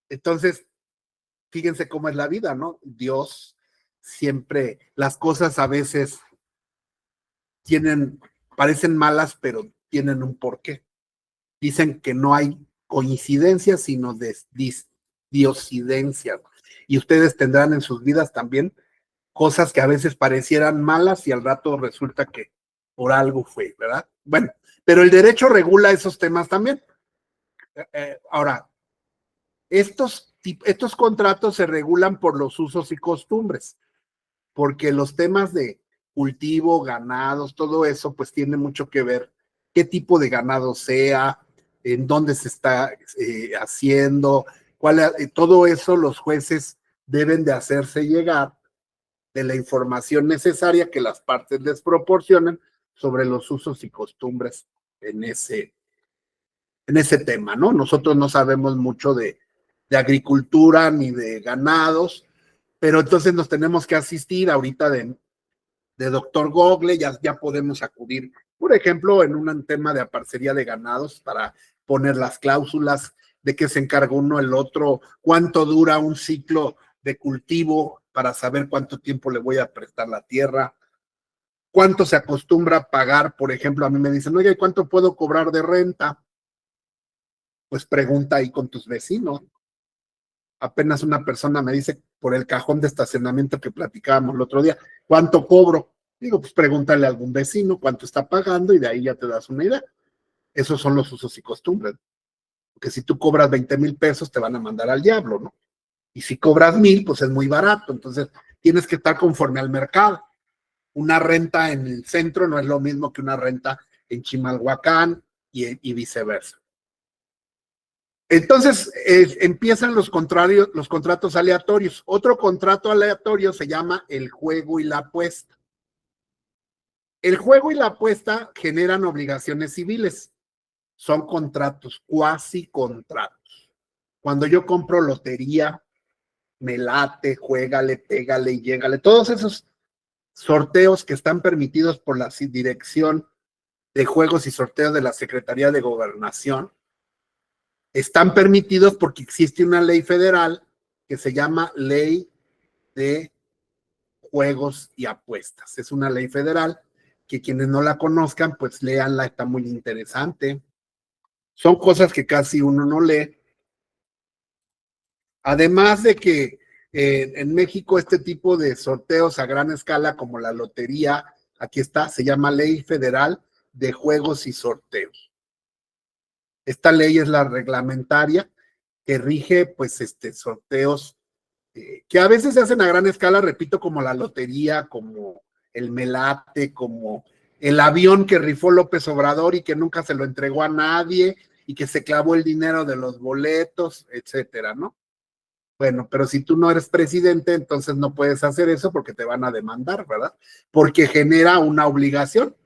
Entonces, fíjense cómo es la vida, ¿no? Dios siempre, las cosas a veces parecen malas, pero tienen un porqué. Dicen que no hay coincidencias, sino diosidencias. Y ustedes tendrán en sus vidas también cosas que a veces parecieran malas y al rato resulta que por algo fue, ¿verdad? Bueno, pero el derecho regula esos temas también. Ahora, estos contratos se regulan por los usos y costumbres, porque los temas de cultivo, ganados, todo eso, pues tiene mucho que ver qué tipo de ganado sea, en dónde se está haciendo, todo eso los jueces deben de hacerse llegar de la información necesaria que las partes les proporcionan sobre los usos y costumbres en ese tema, ¿no? Nosotros no sabemos mucho de agricultura ni de ganados, pero entonces nos tenemos que asistir ahorita de doctor Google, ya podemos acudir, por ejemplo, en un tema de aparcería de ganados para poner las cláusulas de qué se encarga uno el otro, cuánto dura un ciclo de cultivo para saber cuánto tiempo le voy a prestar la tierra, cuánto se acostumbra a pagar, por ejemplo, a mí me dicen, oye, ¿cuánto puedo cobrar de renta? Pues pregunta ahí con tus vecinos. Apenas una persona me dice por el cajón de estacionamiento que platicábamos el otro día, ¿cuánto cobro? Digo, pues pregúntale a algún vecino cuánto está pagando y de ahí ya te das una idea. Esos son los usos y costumbres. Porque si tú cobras 20,000 pesos, te van a mandar al diablo, ¿no? Y si cobras 1,000, pues es muy barato. Entonces, tienes que estar conforme al mercado. Una renta en el centro no es lo mismo que una renta en Chimalhuacán y viceversa. Entonces, empiezan los contratos aleatorios. Otro contrato aleatorio se llama el juego y la apuesta. El juego y la apuesta generan obligaciones civiles. Son contratos, cuasi contratos. Cuando yo compro lotería, me late, juégale, pégale y llégale. Todos esos sorteos que están permitidos por la Dirección de Juegos y Sorteos de la Secretaría de Gobernación están permitidos porque existe una ley federal que se llama Ley de Juegos y Apuestas. Es una ley federal que quienes no la conozcan, pues léanla, está muy interesante. Son cosas que casi uno no lee. Además de que en México este tipo de sorteos a gran escala, como la lotería, aquí está, se llama Ley Federal de Juegos y Sorteos. Esta ley es la reglamentaria que rige, pues, sorteos que a veces se hacen a gran escala, repito, como la lotería, como el melate, como el avión que rifó López Obrador y que nunca se lo entregó a nadie y que se clavó el dinero de los boletos, etcétera, ¿no? Bueno, pero si tú no eres presidente, entonces no puedes hacer eso porque te van a demandar, ¿verdad? Porque genera una obligación.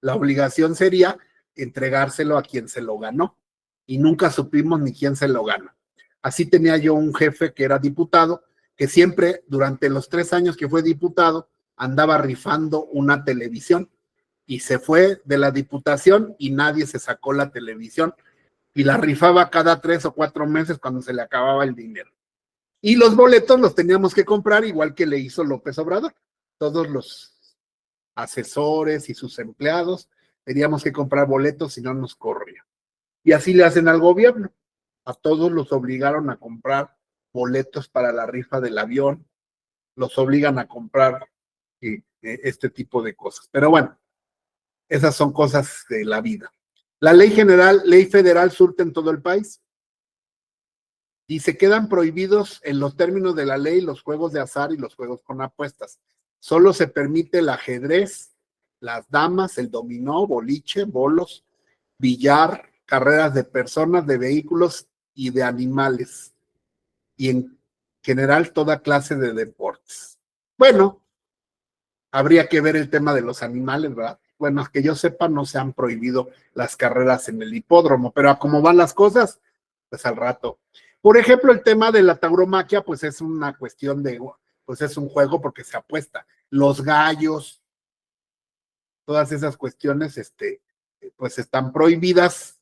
La obligación sería entregárselo a quien se lo ganó. Y nunca supimos ni quién se lo ganó. Así tenía yo un jefe que era diputado, que siempre, durante los 3 años que fue diputado, andaba rifando una televisión. Y se fue de la diputación y nadie se sacó la televisión. Y la rifaba cada 3 o 4 meses cuando se le acababa el dinero. Y los boletos los teníamos que comprar igual que le hizo López Obrador. Todos los asesores y sus empleados teníamos que comprar boletos si no nos corría. Y así le hacen al gobierno. A todos los obligaron a comprar boletos para la rifa del avión, los obligan a comprar este tipo de cosas. Pero bueno, esas son cosas de la vida. La ley federal surte en todo el país. Y se quedan prohibidos en los términos de la ley los juegos de azar y los juegos con apuestas. Solo se permite el ajedrez, las damas, el dominó, boliche, bolos, billar, carreras de personas, de vehículos y de animales. Y en general toda clase de deportes. Bueno, habría que ver el tema de los animales, ¿verdad? Bueno, que yo sepa, no se han prohibido las carreras en el hipódromo, pero a cómo van las cosas, pues al rato. Por ejemplo, el tema de la tauromaquia, pues es una cuestión de, pues es un juego porque se apuesta. Los gallos, todas esas cuestiones, pues están prohibidas,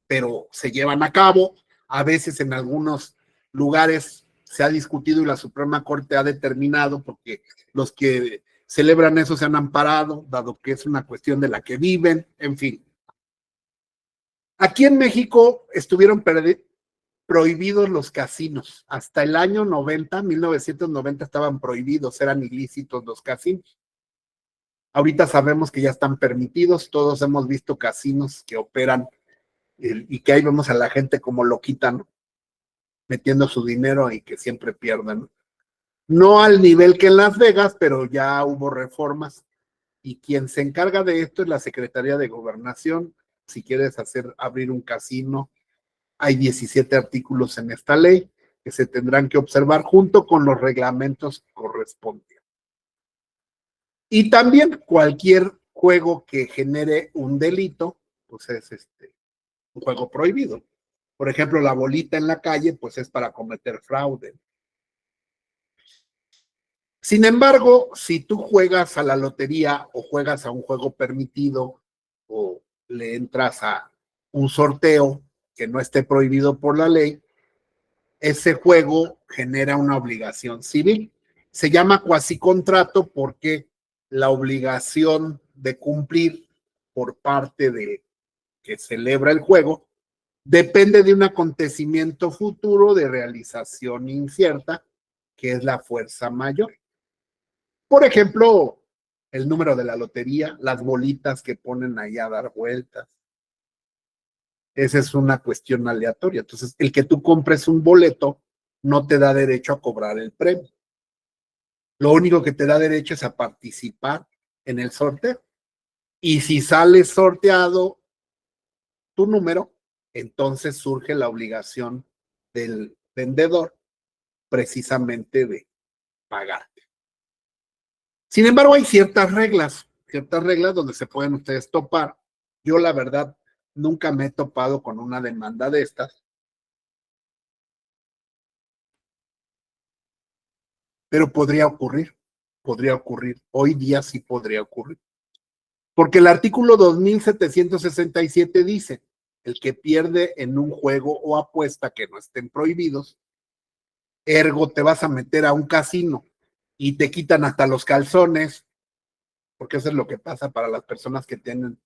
pero se llevan a cabo. A veces en algunos lugares se ha discutido y la Suprema Corte ha determinado, porque los que celebran eso se han amparado, dado que es una cuestión de la que viven, en fin. Aquí en México estuvieron prohibidos los casinos. Hasta el año 1990 estaban prohibidos, eran ilícitos los casinos. Ahorita sabemos que ya están permitidos, todos hemos visto casinos que operan y que ahí vemos a la gente como loquita, ¿no? Metiendo su dinero y que siempre pierden, ¿no? No al nivel que en Las Vegas, pero ya hubo reformas y quien se encarga de esto es la Secretaría de Gobernación. Si quieres abrir un casino, hay 17 artículos en esta ley que se tendrán que observar junto con los reglamentos correspondientes. Y también cualquier juego que genere un delito, pues es un juego prohibido. Por ejemplo, la bolita en la calle, pues es para cometer fraude. Sin embargo, si tú juegas a la lotería o juegas a un juego permitido o le entras a un sorteo que no esté prohibido por la ley, ese juego genera una obligación civil. Se llama cuasicontrato porque la obligación de cumplir por parte de que celebra el juego depende de un acontecimiento futuro de realización incierta, que es la fuerza mayor. Por ejemplo, el número de la lotería, las bolitas que ponen ahí a dar vueltas. Esa es una cuestión aleatoria. Entonces, el que tú compres un boleto no te da derecho a cobrar el premio. Lo único que te da derecho es a participar en el sorteo. Y si sale sorteado tu número, entonces surge la obligación del vendedor precisamente de pagarte. Sin embargo, hay ciertas reglas donde se pueden ustedes topar. Yo, la verdad, nunca me he topado con una demanda de estas, pero podría ocurrir. Hoy día sí podría ocurrir. Porque el artículo 2767 dice, el que pierde en un juego o apuesta que no estén prohibidos, ergo te vas a meter a un casino y te quitan hasta los calzones, porque eso es lo que pasa para las personas que tienen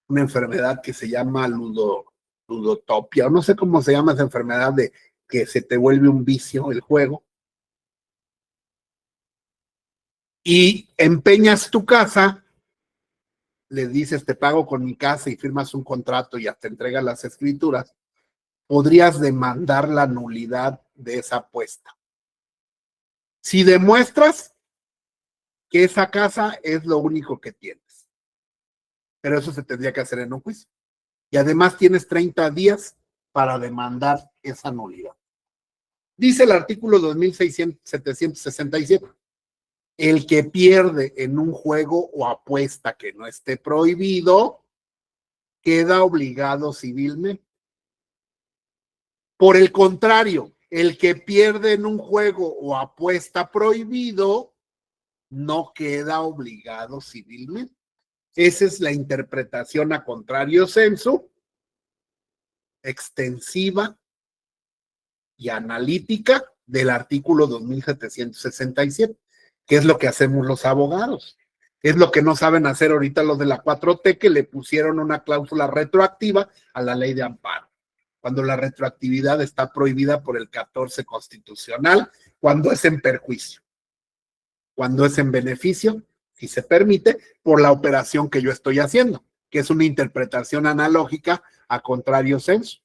una enfermedad que se llama ludotopia, o no sé cómo se llama esa enfermedad de que se te vuelve un vicio el juego. Y empeñas tu casa, le dices te pago con mi casa y firmas un contrato y hasta entregas las escrituras, podrías demandar la nulidad de esa apuesta. Si demuestras que esa casa es lo único que tienes. Pero eso se tendría que hacer en un juicio. Y además tienes 30 días para demandar esa nulidad. Dice el artículo 2767, el que pierde en un juego o apuesta que no esté prohibido, queda obligado civilmente. Por el contrario, el que pierde en un juego o apuesta prohibido, no queda obligado civilmente. Esa es la interpretación a contrario sensu, extensiva y analítica del artículo 2767, que es lo que hacemos los abogados. Es lo que no saben hacer ahorita los de la 4T, que le pusieron una cláusula retroactiva a la ley de amparo, cuando la retroactividad está prohibida por el 14 constitucional, cuando es en perjuicio, cuando es en beneficio, si se permite, por la operación que yo estoy haciendo, que es una interpretación analógica a contrario sensu.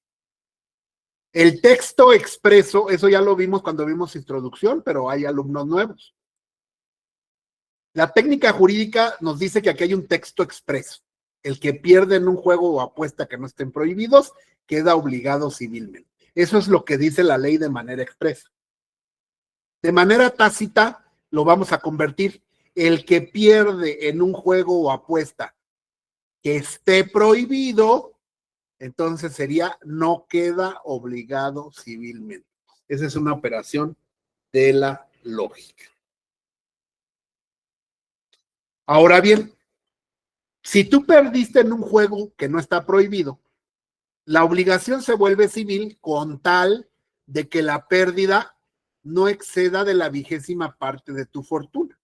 El texto expreso, eso ya lo vimos cuando vimos introducción, pero hay alumnos nuevos. La técnica jurídica nos dice que aquí hay un texto expreso. El que pierde en un juego o apuesta que no estén prohibidos, queda obligado civilmente. Eso es lo que dice la ley de manera expresa. De manera tácita, lo vamos a convertir. El que pierde en un juego o apuesta que esté prohibido, entonces sería no queda obligado civilmente. Esa es una operación de la lógica. Ahora bien, si tú perdiste en un juego que no está prohibido, la obligación se vuelve civil con tal de que la pérdida no exceda de la 20ª parte de tu fortuna.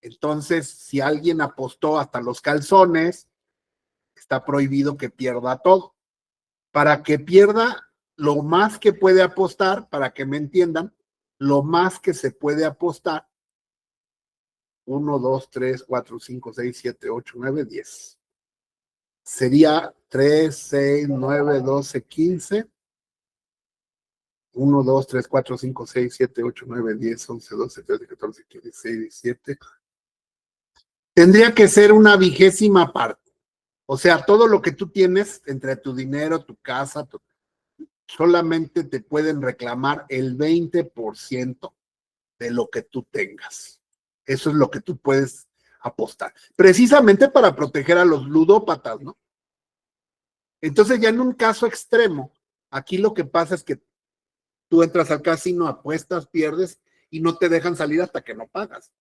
Entonces, si alguien apostó hasta los calzones, está prohibido que pierda todo. Para que pierda lo más que puede apostar, para que me entiendan, lo más que se puede apostar, 1, 2, 3, 4, 5, 6, 7, 8, 9, 10. Sería 3, 6, 9, 12, 15. 1, 2, 3, 4, 5, 6, 7, 8, 9, 10, 11, 12, 13, 14, 15, 16, 17. Tendría que ser una 20ª parte. O sea, todo lo que tú tienes entre tu dinero, tu casa, solamente te pueden reclamar el 20% de lo que tú tengas. Eso es lo que tú puedes apostar. Precisamente para proteger a los ludópatas, ¿no? Entonces, ya en un caso extremo, aquí lo que pasa es que tú entras al casino, apuestas, pierdes y no te dejan salir hasta que no pagas.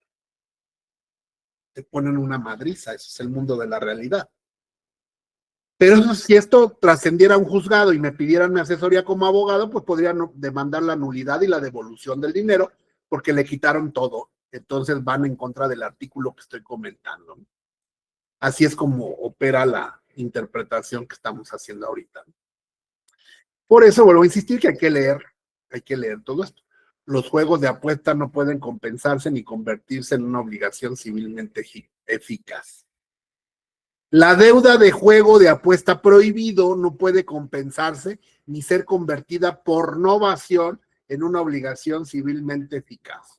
Te ponen una madriza, eso es el mundo de la realidad. Pero eso, si esto trascendiera a un juzgado y me pidieran mi asesoría como abogado, pues podrían demandar la nulidad y la devolución del dinero porque le quitaron todo. Entonces van en contra del artículo que estoy comentando. Así es como opera la interpretación que estamos haciendo ahorita. Por eso vuelvo a insistir que hay que leer todo esto. Los juegos de apuesta no pueden compensarse ni convertirse en una obligación civilmente eficaz. La deuda de juego de apuesta prohibido no puede compensarse ni ser convertida por novación en una obligación civilmente eficaz.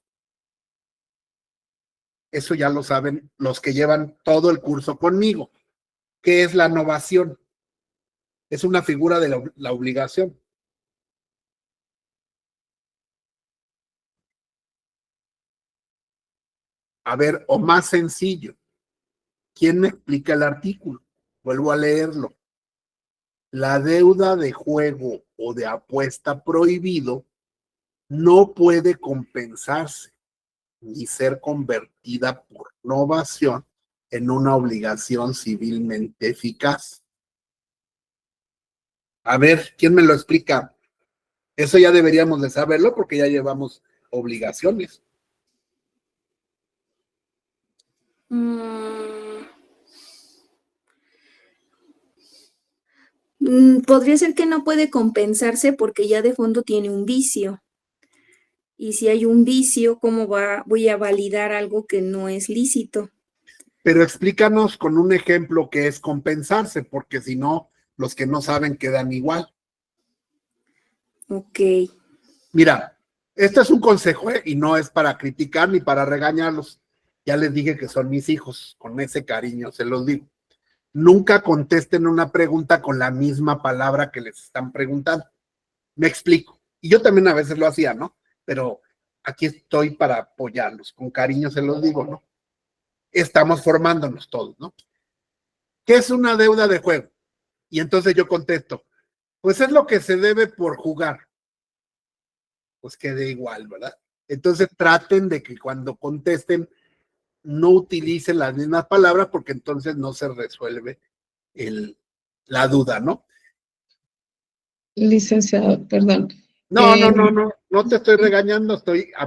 Eso ya lo saben los que llevan todo el curso conmigo. ¿Qué es la novación? Es una figura de la obligación. A ver, o más sencillo. ¿Quién me explica el artículo? Vuelvo a leerlo. La deuda de juego o de apuesta prohibido no puede compensarse ni ser convertida por novación en una obligación civilmente eficaz. A ver, ¿quién me lo explica? Eso ya deberíamos de saberlo porque ya llevamos obligaciones. Podría ser que no puede compensarse porque ya de fondo tiene un vicio. Y si hay un vicio, ¿cómo voy a validar algo que no es lícito? Pero explícanos con un ejemplo que es compensarse, porque si no, los que no saben quedan igual. Ok. Mira, este es un consejo, y no es para criticar ni para regañarlos. Ya les dije que son mis hijos, con ese cariño se los digo. Nunca contesten una pregunta con la misma palabra que les están preguntando. Me explico. Y yo también a veces lo hacía, ¿no? Pero aquí estoy para apoyarlos, con cariño se los digo, ¿no? Estamos formándonos todos, ¿no? ¿Qué es una deuda de juego? Y entonces yo contesto, pues es lo que se debe por jugar. Pues quede igual, ¿verdad? Entonces traten de que cuando contesten no utilicen las mismas palabras porque entonces no se resuelve la duda, ¿no? Licenciado, perdón. No te estoy regañando,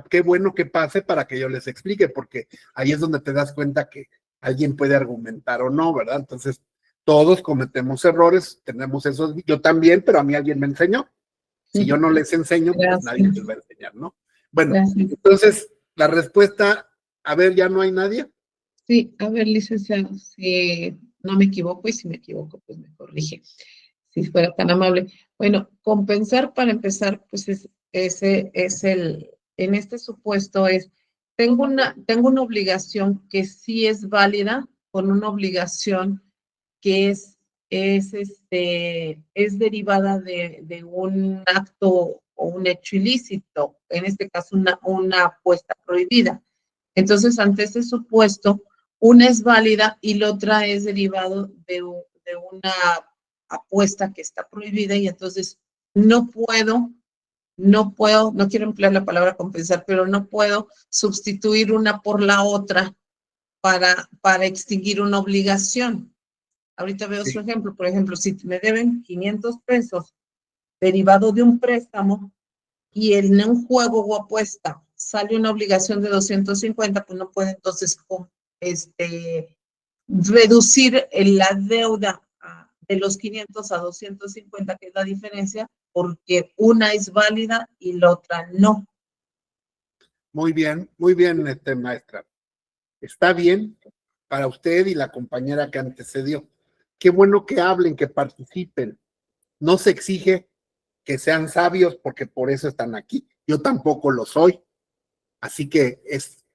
qué bueno que pase para que yo les explique, porque ahí es donde te das cuenta que alguien puede argumentar o no, ¿verdad? Entonces, todos cometemos errores, tenemos esos, yo también, pero a mí alguien me enseñó. Si yo no les enseño, pues Gracias. nadie les va a enseñar, ¿no? Bueno, Gracias. entonces, la respuesta, a ver, ¿ya no hay nadie? Sí, a ver, licenciado, si no me equivoco y si me equivoco, pues me corrige, si fuera tan amable. Bueno, compensar para empezar, pues en este supuesto tengo una obligación que sí es válida con una obligación que es derivada de un acto o un hecho ilícito, en este caso una apuesta prohibida. Entonces, ante este supuesto, una es válida y la otra es derivado de una apuesta que está prohibida y entonces no quiero emplear la palabra compensar, pero no puedo sustituir una por la otra para extinguir una obligación. Ahorita veo su ejemplo, por ejemplo, si me deben 500 pesos derivado de un préstamo y en un juego o apuesta sale una obligación de 250, pues no puede entonces reducir la deuda de los 500 a 250, que es la diferencia, porque una es válida y la otra no. Muy bien, maestra. Está bien para usted y la compañera que antecedió. Qué bueno que hablen, que participen. No se exige que sean sabios porque por eso están aquí. Yo tampoco lo soy. Así que es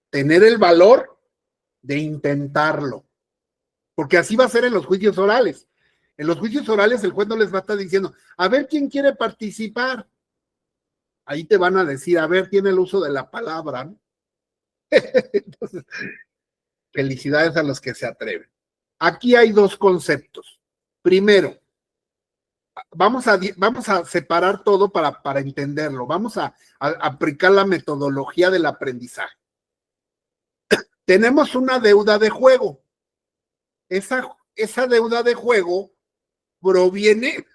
tener el valor de intentarlo. Porque así va a ser en los juicios orales. En los juicios orales el juez no les va a estar diciendo, a ver quién quiere participar. Ahí te van a decir, a ver, tiene el uso de la palabra, ¿no? Entonces, felicidades a los que se atreven. Aquí hay dos conceptos. Primero, vamos a separar todo para entenderlo. Vamos a aplicar la metodología del aprendizaje. Tenemos una deuda de juego. Esa deuda de juego proviene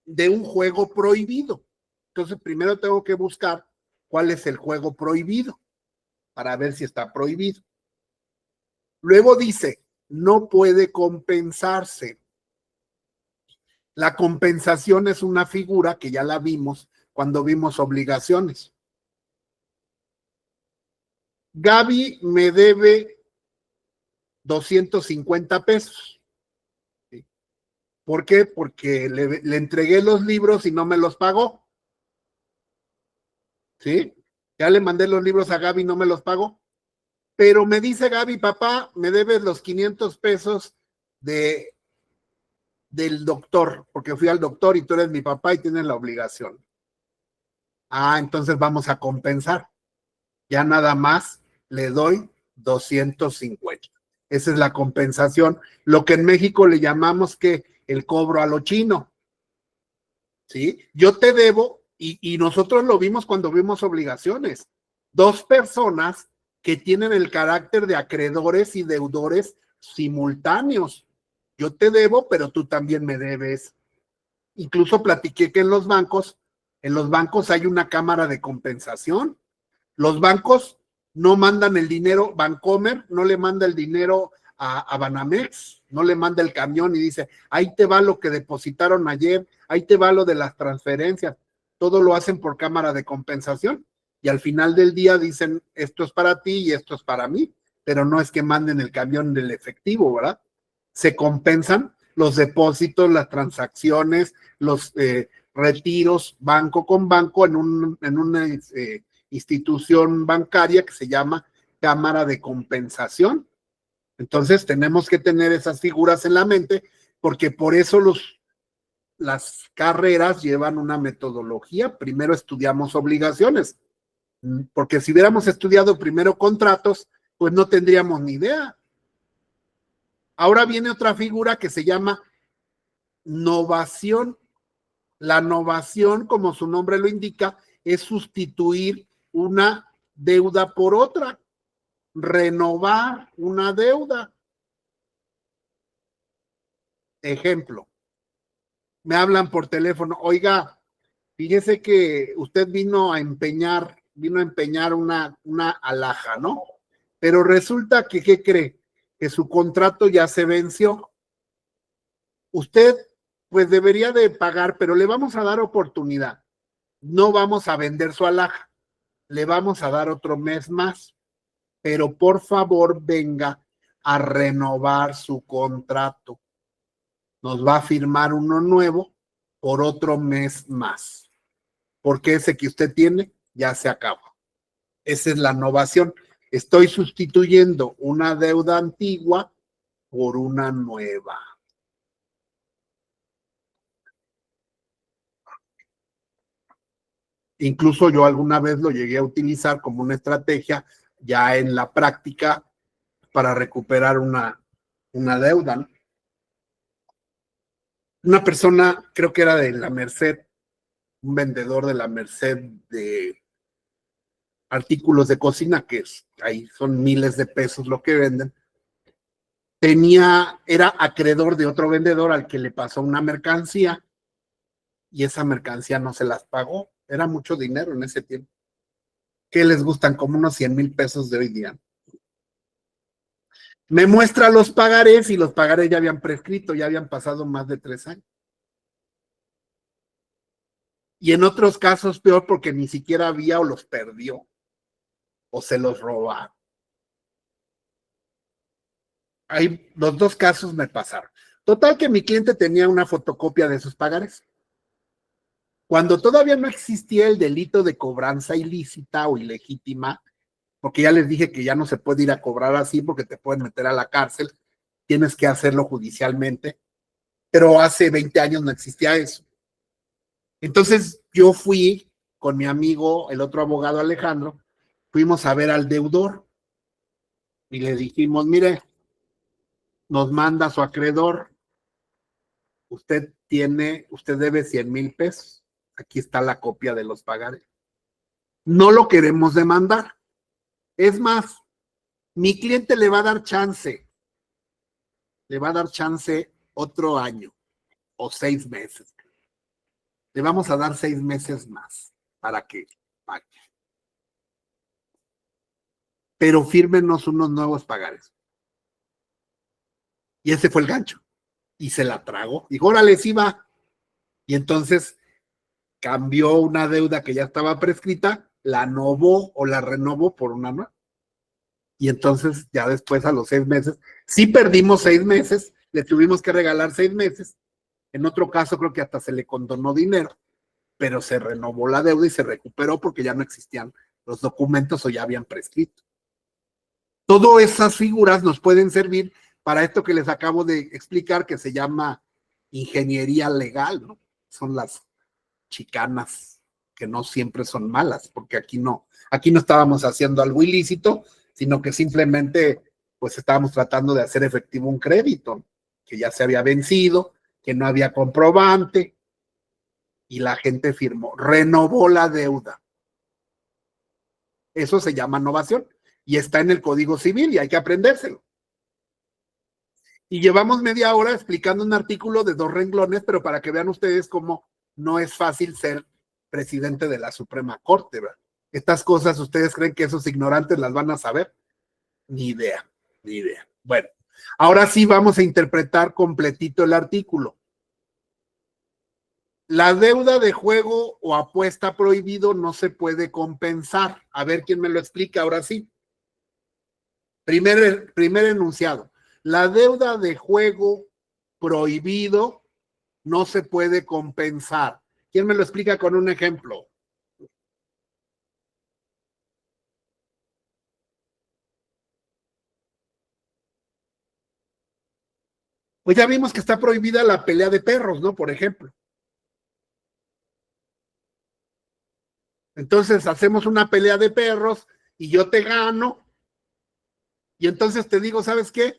de un juego prohibido. Entonces, primero tengo que buscar cuál es el juego prohibido para ver si está prohibido. Luego dice, no puede compensarse. La compensación es una figura que ya la vimos cuando vimos obligaciones. Gaby me debe 250 pesos. ¿Sí? ¿Por qué? Porque le entregué los libros y no me los pagó. ¿Sí? Ya le mandé los libros a Gaby y no me los pagó. Pero me dice Gaby, papá, me debes los 500 pesos del doctor, porque fui al doctor y tú eres mi papá y tienes la obligación. Ah, entonces vamos a compensar. Ya nada más le doy 250. Esa es la compensación, lo que en México le llamamos que el cobro a lo chino. ¿Sí? Yo te debo, y nosotros lo vimos cuando vimos obligaciones. Dos personas que tienen el carácter de acreedores y deudores simultáneos. Yo te debo, pero tú también me debes. Incluso platiqué que en los bancos hay una cámara de compensación. Los bancos no mandan el dinero, Bancomer no le manda el dinero a Banamex, no le manda el camión y dice, ahí te va lo que depositaron ayer, ahí te va lo de las transferencias. Todo lo hacen por cámara de compensación y al final del día dicen, esto es para ti y esto es para mí, pero no es que manden el camión del efectivo, ¿verdad? Se compensan los depósitos, las transacciones, los retiros banco con banco en una institución bancaria que se llama Cámara de Compensación. Entonces tenemos que tener esas figuras en la mente porque por eso las carreras llevan una metodología. Primero estudiamos obligaciones, porque si hubiéramos estudiado primero contratos, pues no tendríamos ni idea. Ahora viene otra figura que se llama novación. La novación, como su nombre lo indica, es sustituir una deuda por otra, renovar una deuda. Ejemplo, me hablan por teléfono, oiga, fíjese que usted vino a empeñar una alhaja, ¿no? Pero resulta que, ¿qué cree? Que su contrato ya se venció. Usted, pues debería de pagar, pero le vamos a dar oportunidad. No vamos a vender su alhaja, le vamos a dar otro mes más, pero por favor venga a renovar su contrato. Nos va a firmar uno nuevo por otro mes más, porque ese que usted tiene ya se acabó. Esa es la novación. Estoy sustituyendo una deuda antigua por una nueva. Incluso yo alguna vez lo llegué a utilizar como una estrategia ya en la práctica para recuperar una deuda, ¿no? Una persona, creo que era de la Merced, un vendedor de la Merced de artículos de cocina, que ahí son miles de pesos lo que venden, era acreedor de otro vendedor al que le pasó una mercancía y esa mercancía no se las pagó. Era mucho dinero en ese tiempo. ¿Qué les gustan? Como unos 100,000 pesos de hoy día. Me muestra los pagarés y los pagarés ya habían prescrito, ya habían pasado más de 3 años. Y en otros casos peor porque ni siquiera había o los perdió o se los robaron. Ahí los dos casos me pasaron. Total que mi cliente tenía una fotocopia de sus pagarés. Cuando todavía no existía el delito de cobranza ilícita o ilegítima, porque ya les dije que ya no se puede ir a cobrar así porque te pueden meter a la cárcel, tienes que hacerlo judicialmente, pero hace 20 años no existía eso. Entonces yo fui con mi amigo, el otro abogado Alejandro, fuimos a ver al deudor y le dijimos, mire, nos manda su acreedor, usted debe 100,000 pesos, aquí está la copia de los pagares. No lo queremos demandar. Es más, mi cliente le va a dar chance otro año o 6 meses. Le vamos a dar 6 meses más para que pague. Pero fírmenos unos nuevos pagares. Y ese fue el gancho. Y se la tragó. Dijo, órale, sí va. Y entonces cambió una deuda que ya estaba prescrita, la novó o la renovó por una nueva. Y entonces ya después a los 6 meses, sí perdimos 6 meses, le tuvimos que regalar 6 meses. En otro caso creo que hasta se le condonó dinero, pero se renovó la deuda y se recuperó porque ya no existían los documentos o ya habían prescrito. Todas esas figuras nos pueden servir para esto que les acabo de explicar, que se llama ingeniería legal, ¿no? Son las chicanas, que no siempre son malas, porque aquí no estábamos haciendo algo ilícito, sino que simplemente pues estábamos tratando de hacer efectivo un crédito que ya se había vencido, que no había comprobante, y la gente firmó, renovó la deuda. Eso se llama novación y está en el Código Civil y hay que aprendérselo. Y llevamos media hora explicando un artículo de 2 renglones, pero para que vean ustedes cómo no es fácil ser presidente de la Suprema Corte, ¿verdad? Estas cosas, ¿ustedes creen que esos ignorantes las van a saber? Ni idea, ni idea. Bueno, ahora sí vamos a interpretar completito el artículo. La deuda de juego o apuesta prohibido no se puede compensar. A ver quién me lo explica ahora sí. Primer enunciado. La deuda de juego prohibido no se puede compensar. ¿Quién me lo explica con un ejemplo? Pues ya vimos que está prohibida la pelea de perros, ¿no? Por ejemplo. Entonces hacemos una pelea de perros y yo te gano. Y entonces te digo, ¿sabes qué?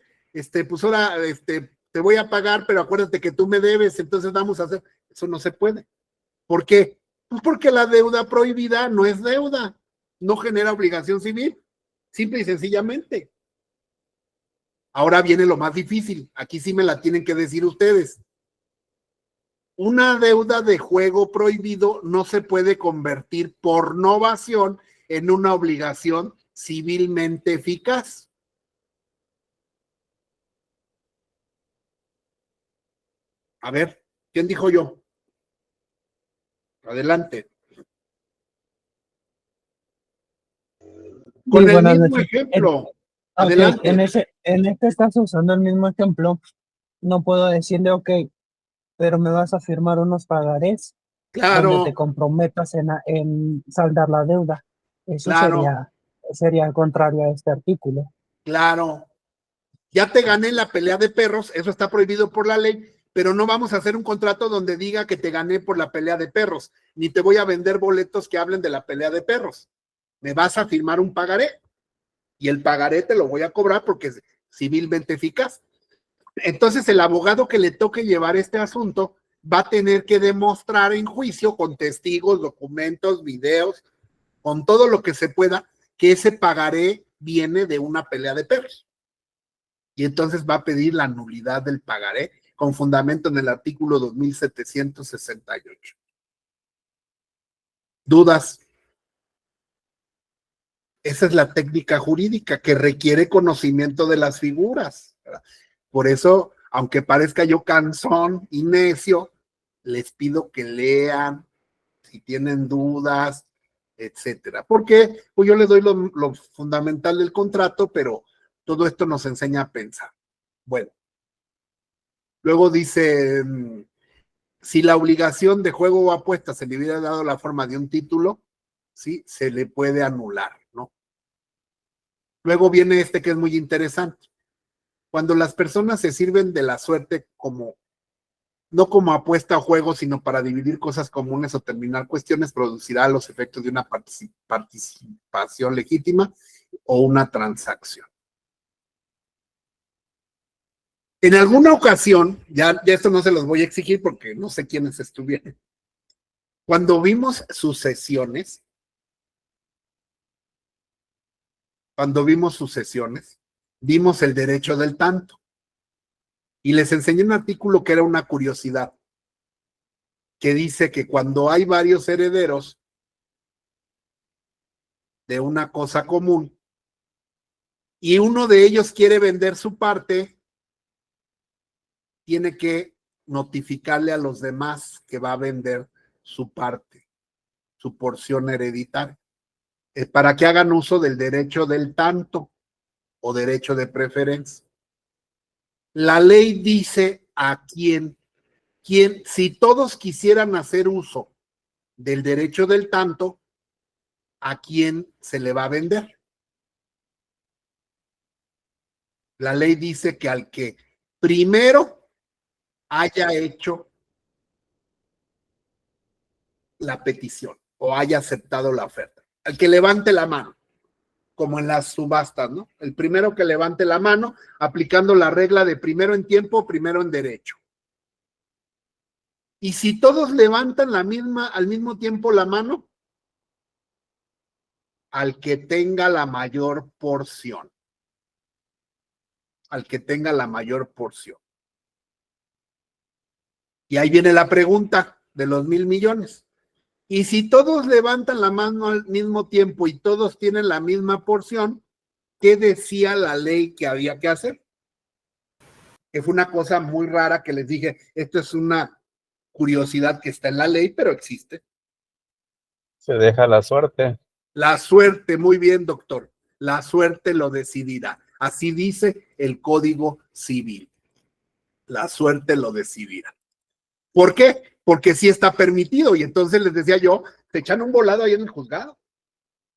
Pues ahora, te voy a pagar, pero acuérdate que tú me debes, entonces vamos a hacer. Eso no se puede. ¿Por qué? Pues porque la deuda prohibida no es deuda, no genera obligación civil, simple y sencillamente. Ahora viene lo más difícil, aquí sí me la tienen que decir ustedes. Una deuda de juego prohibido no se puede convertir por novación en una obligación civilmente eficaz. A ver, ¿quién dijo yo? Adelante. Con Sí, el buenas mismo noches. ejemplo. Ok, Adelante. en este caso, usando el mismo ejemplo, no puedo decirle, ok, pero me vas a firmar unos pagarés donde te Claro, comprometas en saldar la deuda. Eso claro, sería contrario a este artículo. claro. Ya te gané la pelea de perros, eso está prohibido por la ley, pero no vamos a hacer un contrato donde diga que te gané por la pelea de perros, ni te voy a vender boletos que hablen de la pelea de perros. Me vas a firmar un pagaré y el pagaré te lo voy a cobrar porque es civilmente eficaz. Entonces el abogado que le toque llevar este asunto va a tener que demostrar en juicio con testigos, documentos, videos, con todo lo que se pueda, que ese pagaré viene de una pelea de perros. Y entonces va a pedir la nulidad del pagaré con fundamento en el artículo 2768. ¿Dudas? Esa es la técnica jurídica que requiere conocimiento de las figuras, ¿verdad? Por eso, aunque parezca yo cansón y necio, les pido que lean, si tienen dudas, etcétera. Porque pues yo les doy lo fundamental del contrato, pero todo esto nos enseña a pensar. Bueno, luego dice, si la obligación de juego o apuesta se le hubiera dado la forma de un título, sí, se le puede anular, ¿no? Luego viene este que es muy interesante. Cuando las personas se sirven de la suerte no como apuesta o juego, sino para dividir cosas comunes o terminar cuestiones, producirá los efectos de una participación legítima o una transacción. En alguna ocasión, ya esto no se los voy a exigir porque no sé quiénes estuvieron. Cuando vimos sucesiones, vimos el derecho del tanto. Y les enseñé un artículo que era una curiosidad, que dice que cuando hay varios herederos de una cosa común y uno de ellos quiere vender su parte, tiene que notificarle a los demás que va a vender su parte, su porción hereditaria, para que hagan uso del derecho del tanto o derecho de preferencia. La ley dice a quién, si todos quisieran hacer uso del derecho del tanto, ¿a quién se le va a vender? La ley dice que al que primero haya hecho la petición o haya aceptado la oferta, al que levante la mano, como en las subastas, ¿no? El primero que levante la mano, aplicando la regla de primero en tiempo, primero en derecho. Y si todos levantan al mismo tiempo la mano, al que tenga la mayor porción. Al que tenga la mayor porción. Y ahí viene la pregunta de los 1,000 millones. Y si todos levantan la mano al mismo tiempo y todos tienen la misma porción, ¿qué decía la ley que había que hacer? Que fue una cosa muy rara que les dije, esto es una curiosidad que está en la ley, pero existe. Se deja la suerte. La suerte, muy bien, doctor. La suerte lo decidirá. Así dice el Código Civil. La suerte lo decidirá. ¿Por qué? Porque sí está permitido. Y entonces les decía yo, se echan un volado ahí en el juzgado.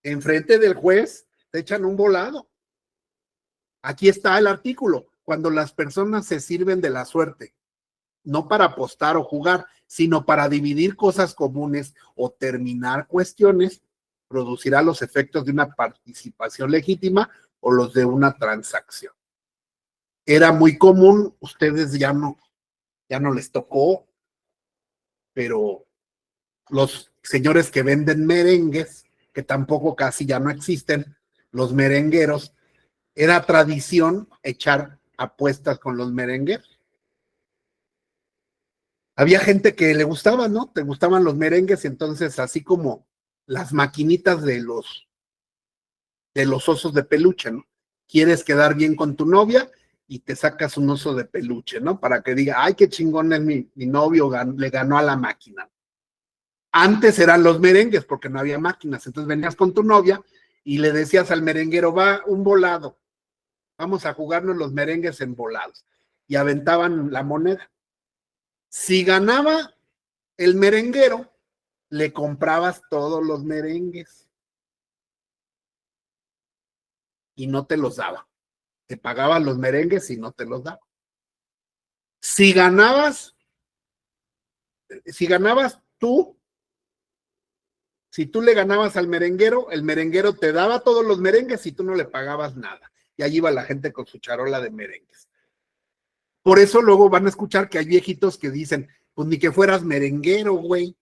Enfrente del juez, se echan un volado. Aquí está el artículo. Cuando las personas se sirven de la suerte, no para apostar o jugar, sino para dividir cosas comunes o terminar cuestiones, producirá los efectos de una participación legítima o los de una transacción. Era muy común, ustedes ya no les tocó, pero los señores que venden merengues, que tampoco casi ya no existen, los merengueros, era tradición echar apuestas con los merengueros. Había gente que le gustaba, ¿no? Te gustaban los merengues, y entonces así como las maquinitas de los osos de peluche, ¿no? Quieres quedar bien con tu novia y te sacas un oso de peluche, ¿no? Para que diga, ay, qué chingón es mi novio, le ganó a la máquina. Antes eran los merengues porque no había máquinas, entonces venías con tu novia y le decías al merenguero, va un volado, vamos a jugarnos los merengues en volados. Y aventaban la moneda. Si ganaba el merenguero, le comprabas todos los merengues y no te los daba. Te pagaban los merengues y no te los daba. Si ganabas tú, si tú le ganabas al merenguero, el merenguero te daba todos los merengues y tú no le pagabas nada. Y allí iba la gente con su charola de merengues. Por eso luego van a escuchar que hay viejitos que dicen, pues ni que fueras merenguero, güey.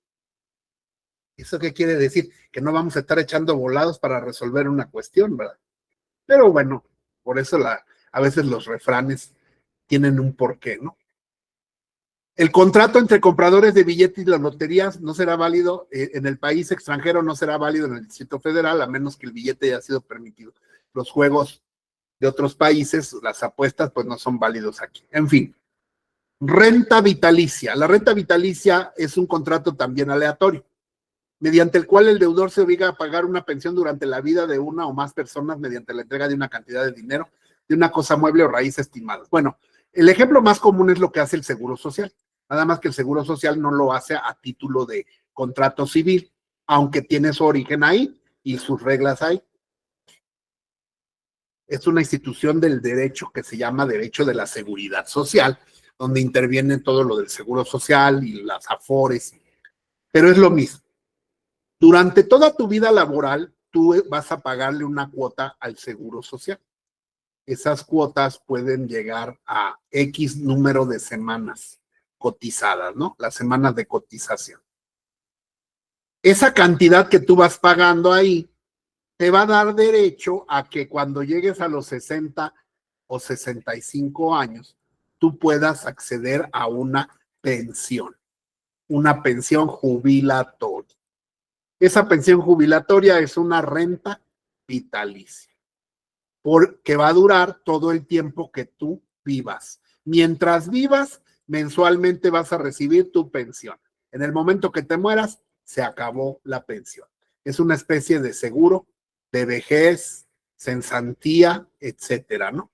¿Eso qué quiere decir? Que no vamos a estar echando volados para resolver una cuestión, ¿verdad? Pero bueno, por eso a veces los refranes tienen un porqué, ¿no? El contrato entre compradores de billetes y las loterías no será válido en el país extranjero, no será válido en el Distrito Federal, a menos que el billete haya sido permitido. Los juegos de otros países, las apuestas, pues no son válidos aquí. En fin, renta vitalicia. La renta vitalicia es un contrato también aleatorio, mediante el cual el deudor se obliga a pagar una pensión durante la vida de una o más personas mediante la entrega de una cantidad de dinero, de una cosa mueble o raíz estimada. Bueno, el ejemplo más común es lo que hace el Seguro Social. Nada más que el Seguro Social no lo hace a título de contrato civil, aunque tiene su origen ahí y sus reglas ahí. Es una institución del derecho que se llama Derecho de la Seguridad Social, donde interviene todo lo del Seguro Social y las afores, pero es lo mismo. Durante toda tu vida laboral, tú vas a pagarle una cuota al Seguro Social. Esas cuotas pueden llegar a X número de semanas cotizadas, ¿no? Las semanas de cotización. Esa cantidad que tú vas pagando ahí te va a dar derecho a que cuando llegues a los 60 o 65 años, tú puedas acceder a una pensión jubilatoria. Esa pensión jubilatoria es una renta vitalicia, porque va a durar todo el tiempo que tú vivas. Mientras vivas, mensualmente vas a recibir tu pensión. En el momento que te mueras, se acabó la pensión. Es una especie de seguro de vejez, cesantía, etcétera, ¿no?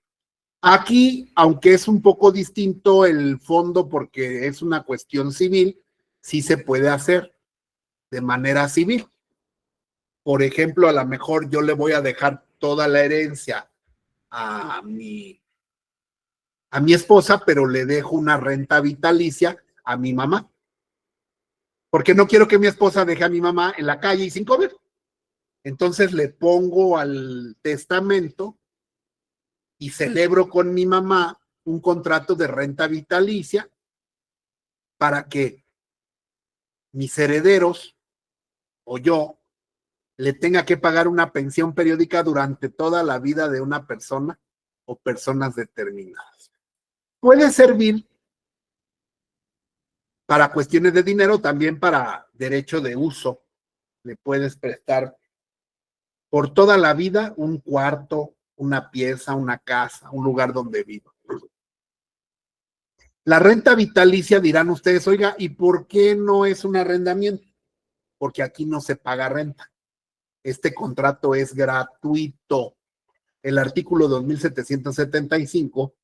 Aquí, aunque es un poco distinto el fondo porque es una cuestión civil, sí se puede hacer de manera civil. Por ejemplo, a lo mejor yo le voy a dejar toda la herencia a mi esposa, pero le dejo una renta vitalicia a mi mamá. Porque no quiero que mi esposa deje a mi mamá en la calle y sin comer. Entonces le pongo al testamento y celebro con mi mamá un contrato de renta vitalicia para que mis herederos o yo le tenga que pagar una pensión periódica durante toda la vida de una persona o personas determinadas. Puede servir para cuestiones de dinero, también para derecho de uso. Le puedes prestar por toda la vida un cuarto, una pieza, una casa, un lugar donde viva. La renta vitalicia, dirán ustedes, oiga, ¿y por qué no es un arrendamiento? Porque aquí no se paga renta. Este contrato es gratuito. El artículo 2775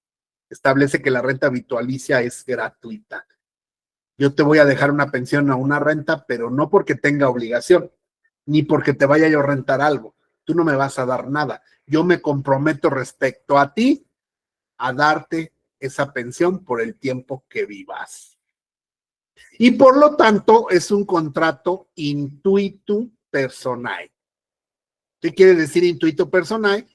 establece que la renta vitalicia es gratuita. Yo te voy a dejar una pensión o una renta, pero no porque tenga obligación, ni porque te vaya yo a rentar algo. Tú no me vas a dar nada. Yo me comprometo respecto a ti a darte esa pensión por el tiempo que vivas. Y por lo tanto es un contrato intuitu personae. ¿Qué quiere decir intuito personae?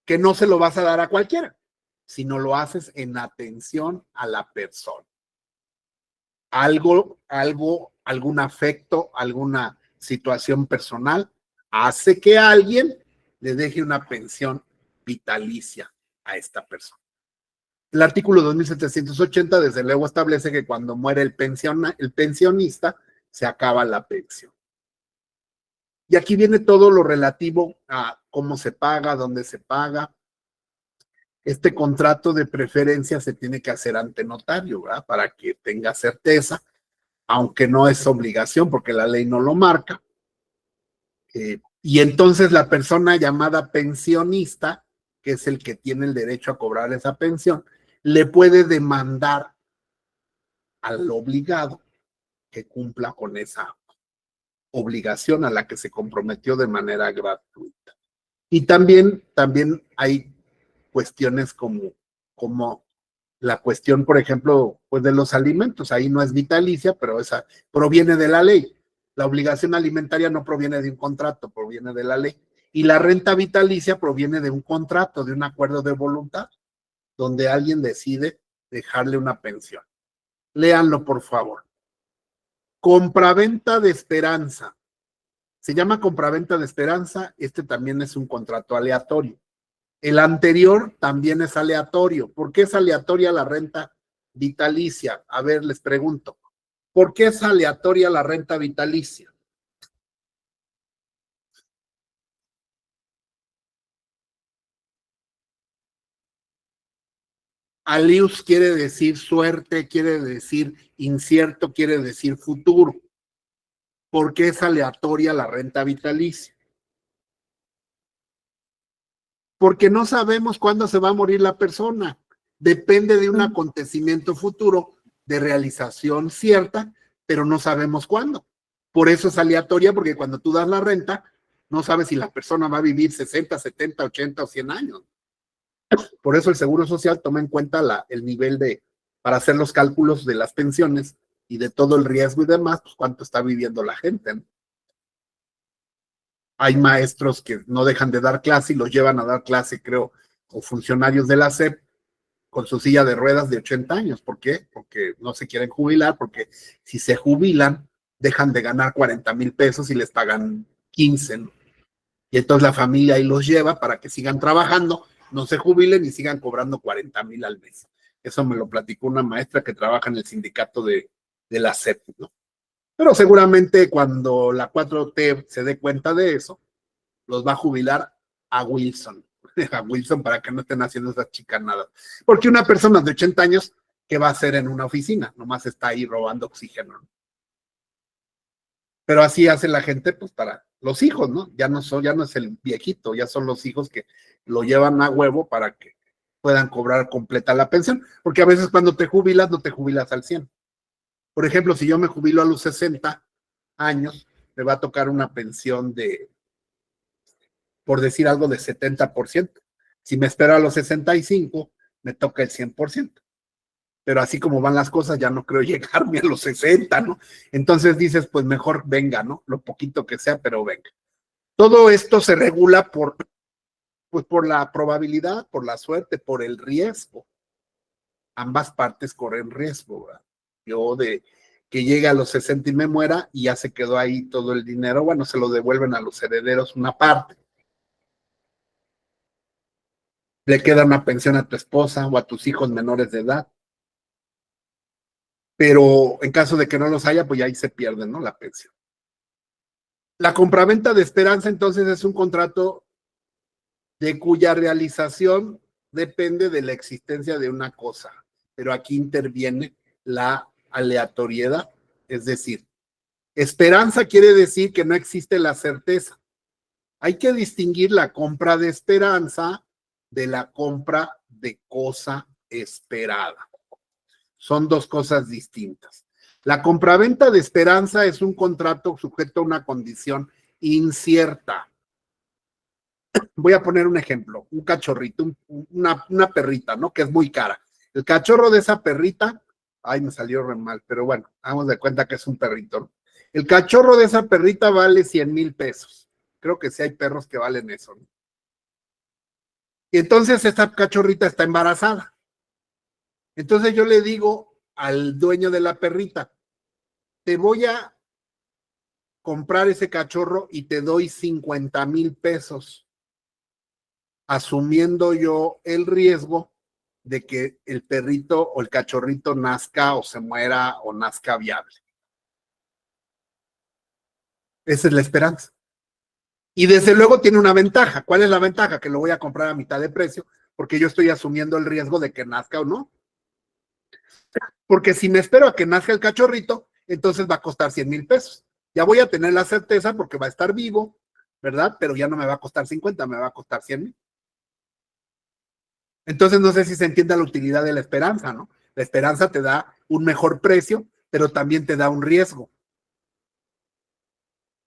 Que no se lo vas a dar a cualquiera, sino lo haces en atención a la persona. Algún afecto, alguna situación personal hace que alguien le deje una pensión vitalicia a esta persona. El artículo 2780 desde luego establece que cuando muere el pensionista se acaba la pensión. Y aquí viene todo lo relativo a cómo se paga, dónde se paga. Este contrato de preferencia se tiene que hacer ante notario, ¿verdad? Para que tenga certeza, aunque no es obligación porque la ley no lo marca. Y entonces la persona llamada pensionista, que es el que tiene el derecho a cobrar esa pensión, le puede demandar al obligado que cumpla con esa obligación a la que se comprometió de manera gratuita. Y también hay cuestiones como la cuestión, por ejemplo, pues de los alimentos. Ahí no es vitalicia, pero esa proviene de la ley. La obligación alimentaria no proviene de un contrato, proviene de la ley. Y la renta vitalicia proviene de un contrato, de un acuerdo de voluntad, donde alguien decide dejarle una pensión. Léanlo, por favor. Compraventa de esperanza. Se llama compraventa de esperanza. Este también es un contrato aleatorio. El anterior también es aleatorio. ¿Por qué es aleatoria la renta vitalicia? A ver, les pregunto. ¿Por qué es aleatoria la renta vitalicia? Alius quiere decir suerte, quiere decir incierto, quiere decir futuro. ¿Por qué es aleatoria la renta vitalicia? Porque no sabemos cuándo se va a morir la persona. Depende de un acontecimiento futuro de realización cierta, pero no sabemos cuándo. Por eso es aleatoria, porque cuando tú das la renta, no sabes si la persona va a vivir 60, 70, 80 o 100 años. Por eso el Seguro Social toma en cuenta el nivel para hacer los cálculos de las pensiones y de todo el riesgo y demás, pues cuánto está viviendo la gente, ¿no? Hay maestros que no dejan de dar clase y los llevan a dar clase, creo, o funcionarios de la SEP con su silla de ruedas de 80 años. ¿Por qué? Porque no se quieren jubilar, porque si se jubilan, dejan de ganar 40,000 pesos y les pagan 15, ¿no? Y entonces la familia ahí los lleva para que sigan trabajando, no se jubilen y sigan cobrando 40,000 al mes. Eso me lo platicó una maestra que trabaja en el sindicato de la SEP, ¿no? Pero seguramente cuando la 4T se dé cuenta de eso, los va a jubilar a Wilson para que no estén haciendo esas chicanadas. Porque una persona de 80 años, ¿qué va a hacer en una oficina? Nomás está ahí robando oxígeno, ¿no? Pero así hace la gente, pues para los hijos, ¿no? Ya no es el viejito, ya son los hijos que lo llevan a huevo para que puedan cobrar completa la pensión. Porque a veces cuando te jubilas, no te jubilas al 100. Por ejemplo, si yo me jubilo a los 60 años, me va a tocar una pensión por decir algo, de 70%. Si me espero a los 65, me toca el 100%. Pero así como van las cosas, ya no creo llegarme a los 60, ¿no? Entonces dices, pues mejor venga, ¿no? Lo poquito que sea, pero venga. Todo esto se regula por la probabilidad, por la suerte, por el riesgo. Ambas partes corren riesgo, ¿verdad? Yo de que llegue a los 60 y me muera y ya se quedó ahí todo el dinero, bueno, se lo devuelven a los herederos una parte. Le queda una pensión a tu esposa o a tus hijos menores de edad. Pero en caso de que no los haya, pues ahí se pierde, ¿no? La pensión. La compraventa de esperanza, entonces, es un contrato de cuya realización depende de la existencia de una cosa. Pero aquí interviene la aleatoriedad, es decir, esperanza quiere decir que no existe la certeza. Hay que distinguir la compra de esperanza de la compra de cosa esperada. Son dos cosas distintas. La compraventa de esperanza es un contrato sujeto a una condición incierta. Voy a poner un ejemplo, un cachorrito, una perrita, ¿no? Que es muy cara. El cachorro de esa perrita, ay, me salió re mal, pero bueno, hagamos de cuenta que es un perrito, ¿no? El cachorro de esa perrita vale 100,000 pesos. Creo que sí hay perros que valen eso, ¿no? Y entonces esta cachorrita está embarazada. Entonces yo le digo al dueño de la perrita, te voy a comprar ese cachorro y te doy 50,000 pesos, asumiendo yo el riesgo de que el perrito o el cachorrito nazca o se muera o nazca viable. Esa es la esperanza. Y desde luego tiene una ventaja. ¿Cuál es la ventaja? Que lo voy a comprar a mitad de precio, porque yo estoy asumiendo el riesgo de que nazca o no. Porque si me espero a que nazca el cachorrito, entonces va a costar 100,000 pesos. Ya voy a tener la certeza porque va a estar vivo, ¿verdad? Pero ya no me va a costar 50, me va a costar 100,000. Entonces no sé si se entiende la utilidad de la esperanza, ¿no? La esperanza te da un mejor precio, pero también te da un riesgo.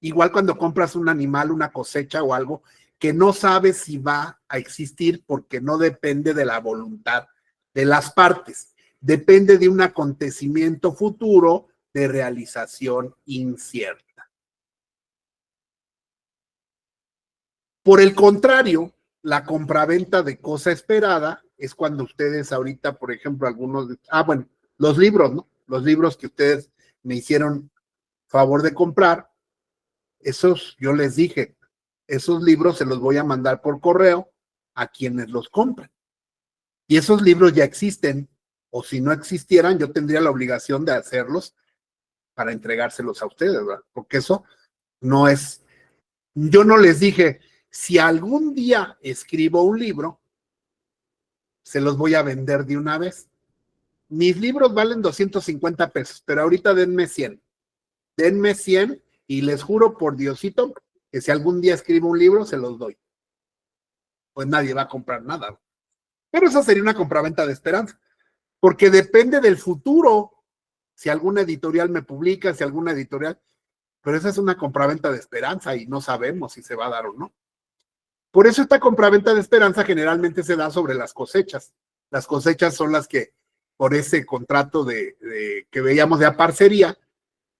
Igual cuando compras un animal, una cosecha o algo que no sabes si va a existir porque no depende de la voluntad de las partes, depende de un acontecimiento futuro de realización incierta. Por el contrario, la compraventa de cosa esperada es cuando ustedes ahorita, por ejemplo, los libros, ¿no? Los libros que ustedes me hicieron favor de comprar, esos, yo les dije, esos libros se los voy a mandar por correo a quienes los compren. Y esos libros ya existen, o si no existieran, yo tendría la obligación de hacerlos para entregárselos a ustedes, ¿verdad? Porque eso no es, yo no les dije, si algún día escribo un libro, se los voy a vender de una vez. Mis libros valen 250 pesos, pero ahorita denme 100. Denme 100 y les juro por Diosito que si algún día escribo un libro, se los doy. Pues nadie va a comprar nada. Pero esa sería una compraventa de esperanza, porque depende del futuro. Si alguna editorial me publica, si alguna editorial, pero esa es una compraventa de esperanza y no sabemos si se va a dar o no. Por eso esta compraventa de esperanza generalmente se da sobre las cosechas. Las cosechas son las que, por ese contrato que veíamos de aparcería,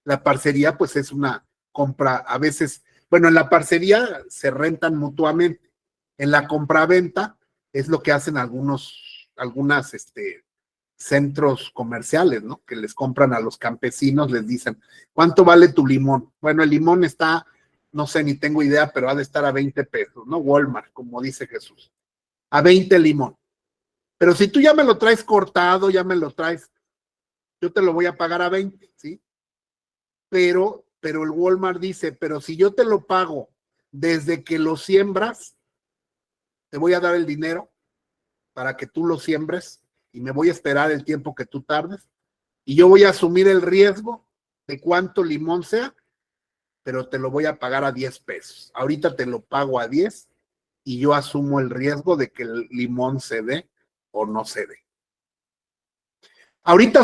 la parcería pues es una compra, a veces, bueno, en la parcería se rentan mutuamente. En la compraventa es lo que hacen algunas centros comerciales, ¿no? Que les compran a los campesinos, les dicen, ¿cuánto vale tu limón? Bueno, el limón está, no sé, ni tengo idea, pero ha de estar a 20 pesos, ¿no? Walmart, como dice Jesús, a 20 limón. Pero si tú ya me lo traes cortado, ya me lo traes, yo te lo voy a pagar a 20, ¿sí? Pero el Walmart dice, pero si yo te lo pago desde que lo siembras, te voy a dar el dinero para que tú lo siembres y me voy a esperar el tiempo que tú tardes y yo voy a asumir el riesgo de cuánto limón sea, pero te lo voy a pagar a 10 pesos. Ahorita te lo pago a 10 y yo asumo el riesgo de que el limón se dé o no se dé. Ahorita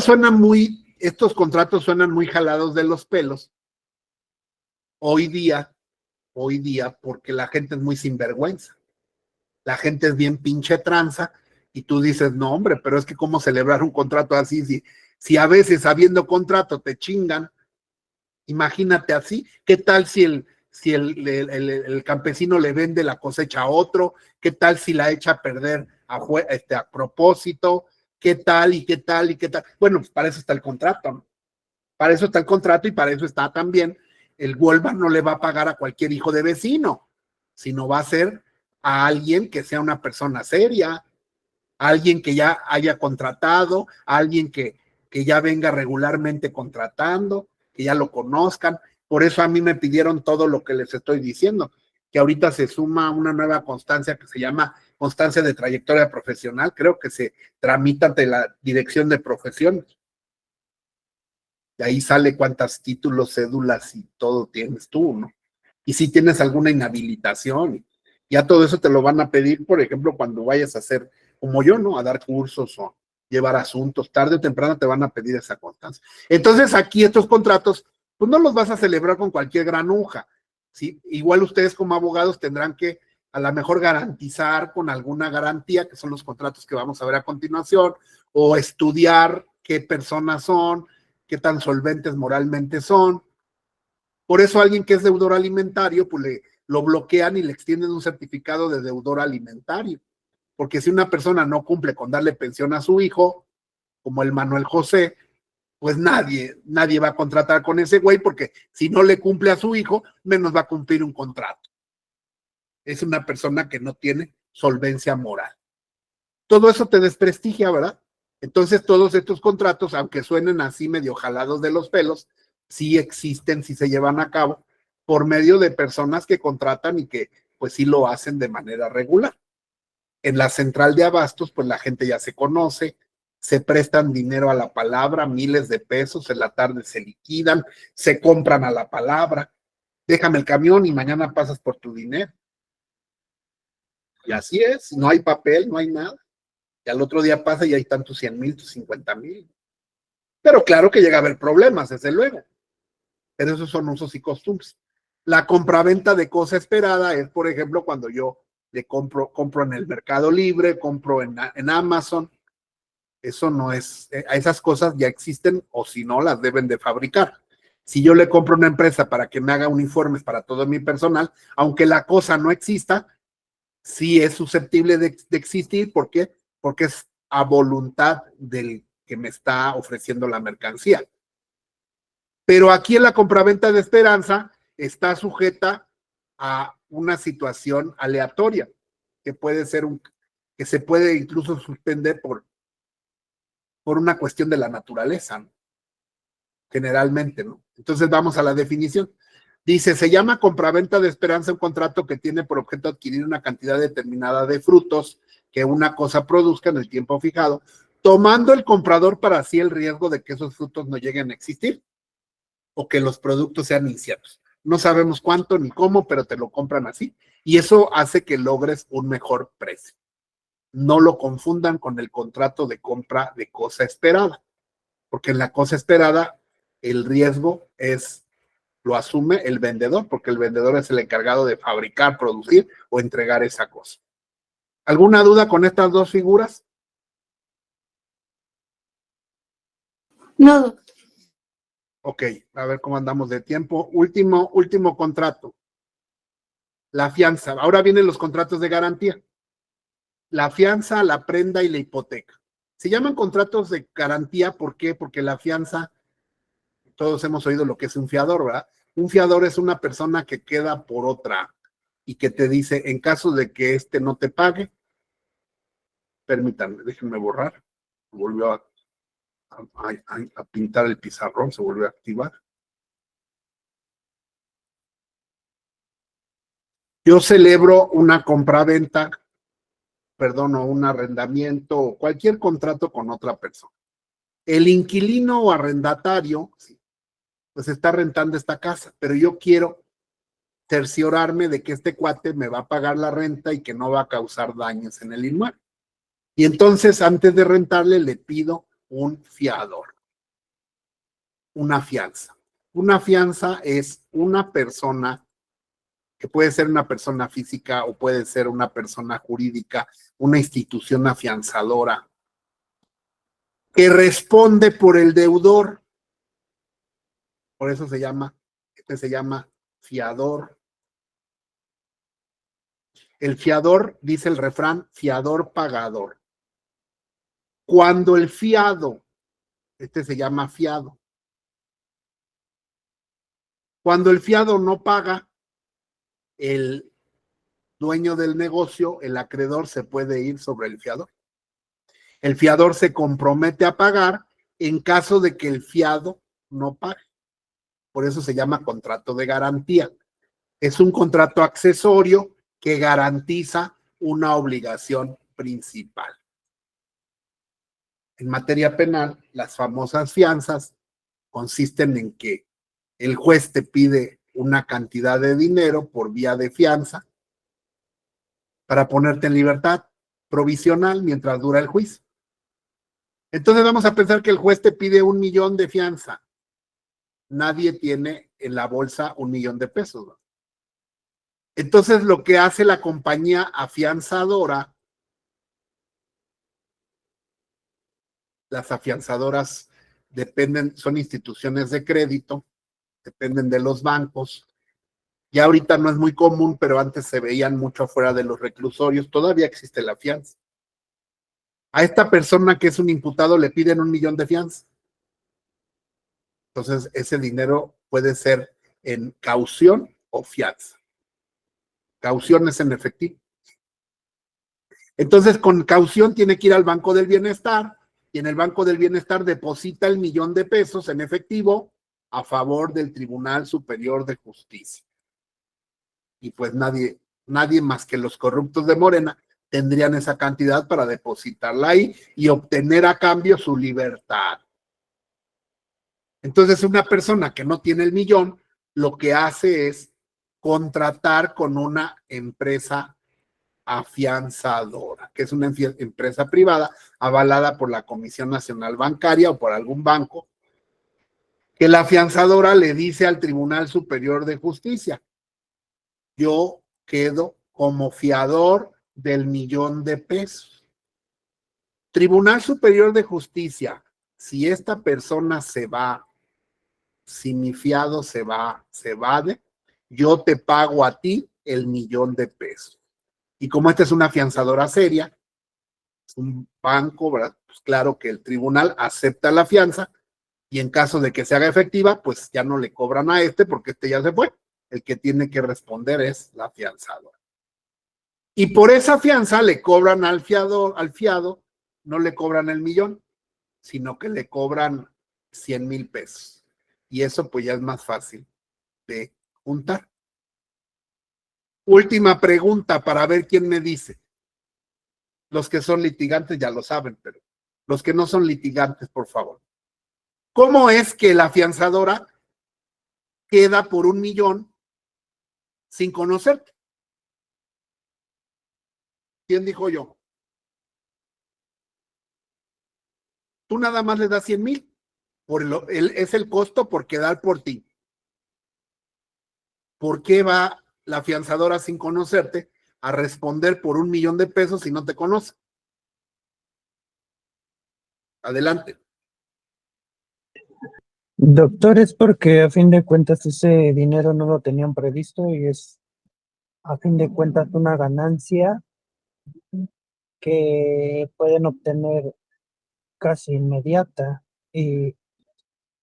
estos contratos suenan muy jalados de los pelos. Hoy día, porque la gente es muy sinvergüenza. La gente es bien pinche tranza y tú dices, no hombre, pero es que cómo celebrar un contrato así, si a veces habiendo contrato te chingan, imagínate así, ¿qué tal si el campesino le vende la cosecha a otro? ¿Qué tal si la echa a perder a propósito? ¿Qué tal y qué tal y qué tal? Bueno, pues para eso está el contrato, ¿no? Para eso está el contrato y para eso está también el Walmart no le va a pagar a cualquier hijo de vecino, sino va a ser a alguien que sea una persona seria, a alguien que ya haya contratado, a alguien que ya venga regularmente contratando, que ya lo conozcan. Por eso a mí me pidieron todo lo que les estoy diciendo, que ahorita se suma una nueva constancia que se llama constancia de trayectoria profesional, creo que se tramita ante la Dirección de Profesiones. De ahí sale cuántos títulos, cédulas y todo tienes tú, ¿no? Y si tienes alguna inhabilitación, ya todo eso te lo van a pedir, por ejemplo, cuando vayas a hacer, como yo, ¿no? A dar cursos o llevar asuntos, tarde o temprano te van a pedir esa constancia. Entonces aquí estos contratos, pues no los vas a celebrar con cualquier granuja, ¿sí? Igual ustedes como abogados tendrán que a lo mejor garantizar con alguna garantía, que son los contratos que vamos a ver a continuación, o estudiar qué personas son, qué tan solventes moralmente son. Por eso alguien que es deudor alimentario, pues lo bloquean y le extienden un certificado de deudor alimentario. Porque si una persona no cumple con darle pensión a su hijo, como el Manuel José, pues nadie va a contratar con ese güey, porque si no le cumple a su hijo, menos va a cumplir un contrato. Es una persona que no tiene solvencia moral. Todo eso te desprestigia, ¿verdad? Entonces todos estos contratos, aunque suenen así medio jalados de los pelos, sí existen, sí se llevan a cabo por medio de personas que contratan y que pues sí lo hacen de manera regular. En la central de abastos, pues la gente ya se conoce, se prestan dinero a la palabra, miles de pesos, en la tarde se liquidan, se compran a la palabra, déjame el camión y mañana pasas por tu dinero. Y así es, no hay papel, no hay nada. Y al otro día pasa y ahí están tus 100,000, tus 50,000. Pero claro que llega a haber problemas, desde luego. Pero esos son usos y costumbres. La compraventa de cosa esperada es, por ejemplo, cuando yo le compro en el Mercado Libre, compro en Amazon. Eso no es, esas cosas ya existen o si no, las deben de fabricar. Si yo le compro a una empresa para que me haga uniformes para todo mi personal, aunque la cosa no exista, sí es susceptible de existir. ¿Por qué? Porque es a voluntad del que me está ofreciendo la mercancía. Pero aquí en la compraventa de esperanza está sujeta a una situación aleatoria, que puede ser que se puede incluso suspender por una cuestión de la naturaleza, ¿no? Generalmente, ¿no? Entonces vamos a la definición. Dice, se llama compraventa de esperanza un contrato que tiene por objeto adquirir una cantidad determinada de frutos que una cosa produzca en el tiempo fijado, tomando el comprador para sí el riesgo de que esos frutos no lleguen a existir o que los productos sean inciertos. No sabemos cuánto ni cómo, pero te lo compran así. Y eso hace que logres un mejor precio. No lo confundan con el contrato de compra de cosa esperada, porque en la cosa esperada el riesgo lo asume el vendedor, porque el vendedor es el encargado de fabricar, producir o entregar esa cosa. ¿Alguna duda con estas dos figuras? No, doctor. Ok, a ver cómo andamos de tiempo. Último contrato. La fianza. Ahora vienen los contratos de garantía. La fianza, la prenda y la hipoteca. Se llaman contratos de garantía, ¿por qué? Porque la fianza, todos hemos oído lo que es un fiador, ¿verdad? Un fiador es una persona que queda por otra y que te dice, en caso de que este no te pague, permítanme, déjenme borrar. Volvió a pintar el pizarrón, se volvió a activar. Yo celebro una compraventa, perdón, o un arrendamiento o cualquier contrato con otra persona. El inquilino o arrendatario, pues está rentando esta casa, pero yo quiero cerciorarme de que este cuate me va a pagar la renta y que no va a causar daños en el inmueble. Y entonces, antes de rentarle, le pido un fiador, una fianza. Una fianza es una persona que puede ser una persona física o puede ser una persona jurídica, una institución afianzadora, que responde por el deudor. Por eso se llama fiador. El fiador, dice el refrán, fiador pagador. Cuando el fiado, se llama fiado. Cuando el fiado no paga, el dueño del negocio, el acreedor, se puede ir sobre el fiador. El fiador se compromete a pagar en caso de que el fiado no pague. Por eso se llama contrato de garantía. Es un contrato accesorio que garantiza una obligación principal. En materia penal, las famosas fianzas consisten en que el juez te pide una cantidad de dinero por vía de fianza para ponerte en libertad provisional mientras dura el juicio. Entonces vamos a pensar que el juez te pide 1,000,000 de fianza. Nadie tiene en la bolsa 1,000,000 de pesos, ¿no? Entonces lo que hace la compañía afianzadora, las afianzadoras son instituciones de crédito, dependen de los bancos, Ya ahorita no es muy común, pero antes se veían mucho afuera de los reclusorios, todavía existe la fianza. A esta persona que es un imputado le piden 1 millón de fianza. Entonces, ese dinero puede ser en caución o fianza. Caución es en efectivo. Entonces, con caución tiene que ir al Banco del Bienestar y en el Banco del Bienestar deposita el 1 millón de pesos en efectivo a favor del Tribunal Superior de Justicia. Y pues nadie más que los corruptos de Morena tendrían esa cantidad para depositarla ahí y obtener a cambio su libertad. Entonces, una persona que no tiene el 1 millón, lo que hace es contratar con una empresa afianzadora, que es una empresa privada avalada por la Comisión Nacional Bancaria o por algún banco, que la afianzadora le dice al Tribunal Superior de Justicia: yo quedo como fiador del 1 millón de pesos. Tribunal Superior de Justicia, si esta persona se va, si mi fiado se evade, yo te pago a ti el 1 millón de pesos. Y como esta es una afianzadora seria, es un banco, ¿verdad? Pues claro que el tribunal acepta la fianza y en caso de que se haga efectiva, pues ya no le cobran a este porque este ya se fue. El que tiene que responder es la afianzadora. Y por esa fianza le cobran al fiado, no le cobran el 1 millón, sino que le cobran 100,000 pesos. Y eso pues ya es más fácil de juntar. Última pregunta para ver quién me dice. Los que son litigantes ya lo saben, pero los que no son litigantes, por favor. ¿Cómo es que la afianzadora queda por 1 millón sin conocerte? ¿Quién dijo yo? Tú nada más le das 100,000. Es el costo por quedar por ti. ¿Por qué va la afianzadora sin conocerte a responder por 1 millón de pesos si no te conoce? Adelante. Doctor, es porque a fin de cuentas ese dinero no lo tenían previsto y es a fin de cuentas una ganancia que pueden obtener casi inmediata y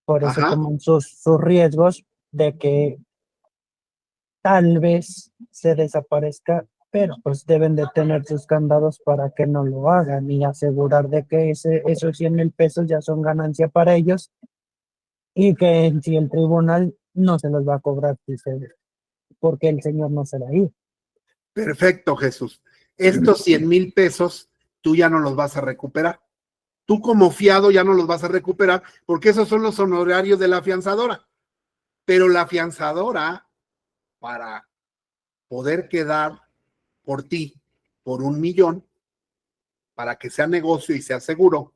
por eso Ajá. toman sus riesgos de que tal vez se desaparezca, pero pues deben de tener sus candados para que no lo hagan y asegurar de que esos 100,000 pesos ya son ganancia para ellos y que si el tribunal no se los va a cobrar porque el señor no se va a ir. Perfecto, Jesús. Estos 100,000 pesos tú ya no los vas a recuperar. Tú como fiado ya no los vas a recuperar porque esos son los honorarios de la afianzadora. Pero la afianzadora, para poder quedar por ti por 1 millón, para que sea negocio y sea seguro,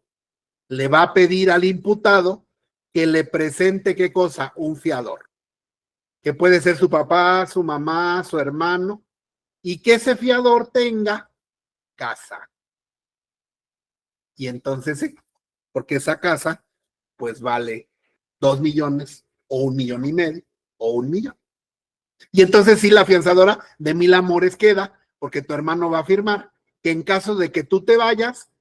le va a pedir al imputado que le presente, ¿qué cosa? Un fiador, que puede ser su papá, su mamá, su hermano, y que ese fiador tenga casa. Y entonces sí, porque esa casa pues vale 2 millones o 1,5 millones o 1 millón. Y entonces sí, la afianzadora de 1,000 amores queda, porque tu hermano va a firmar que en caso de que tú te vayas,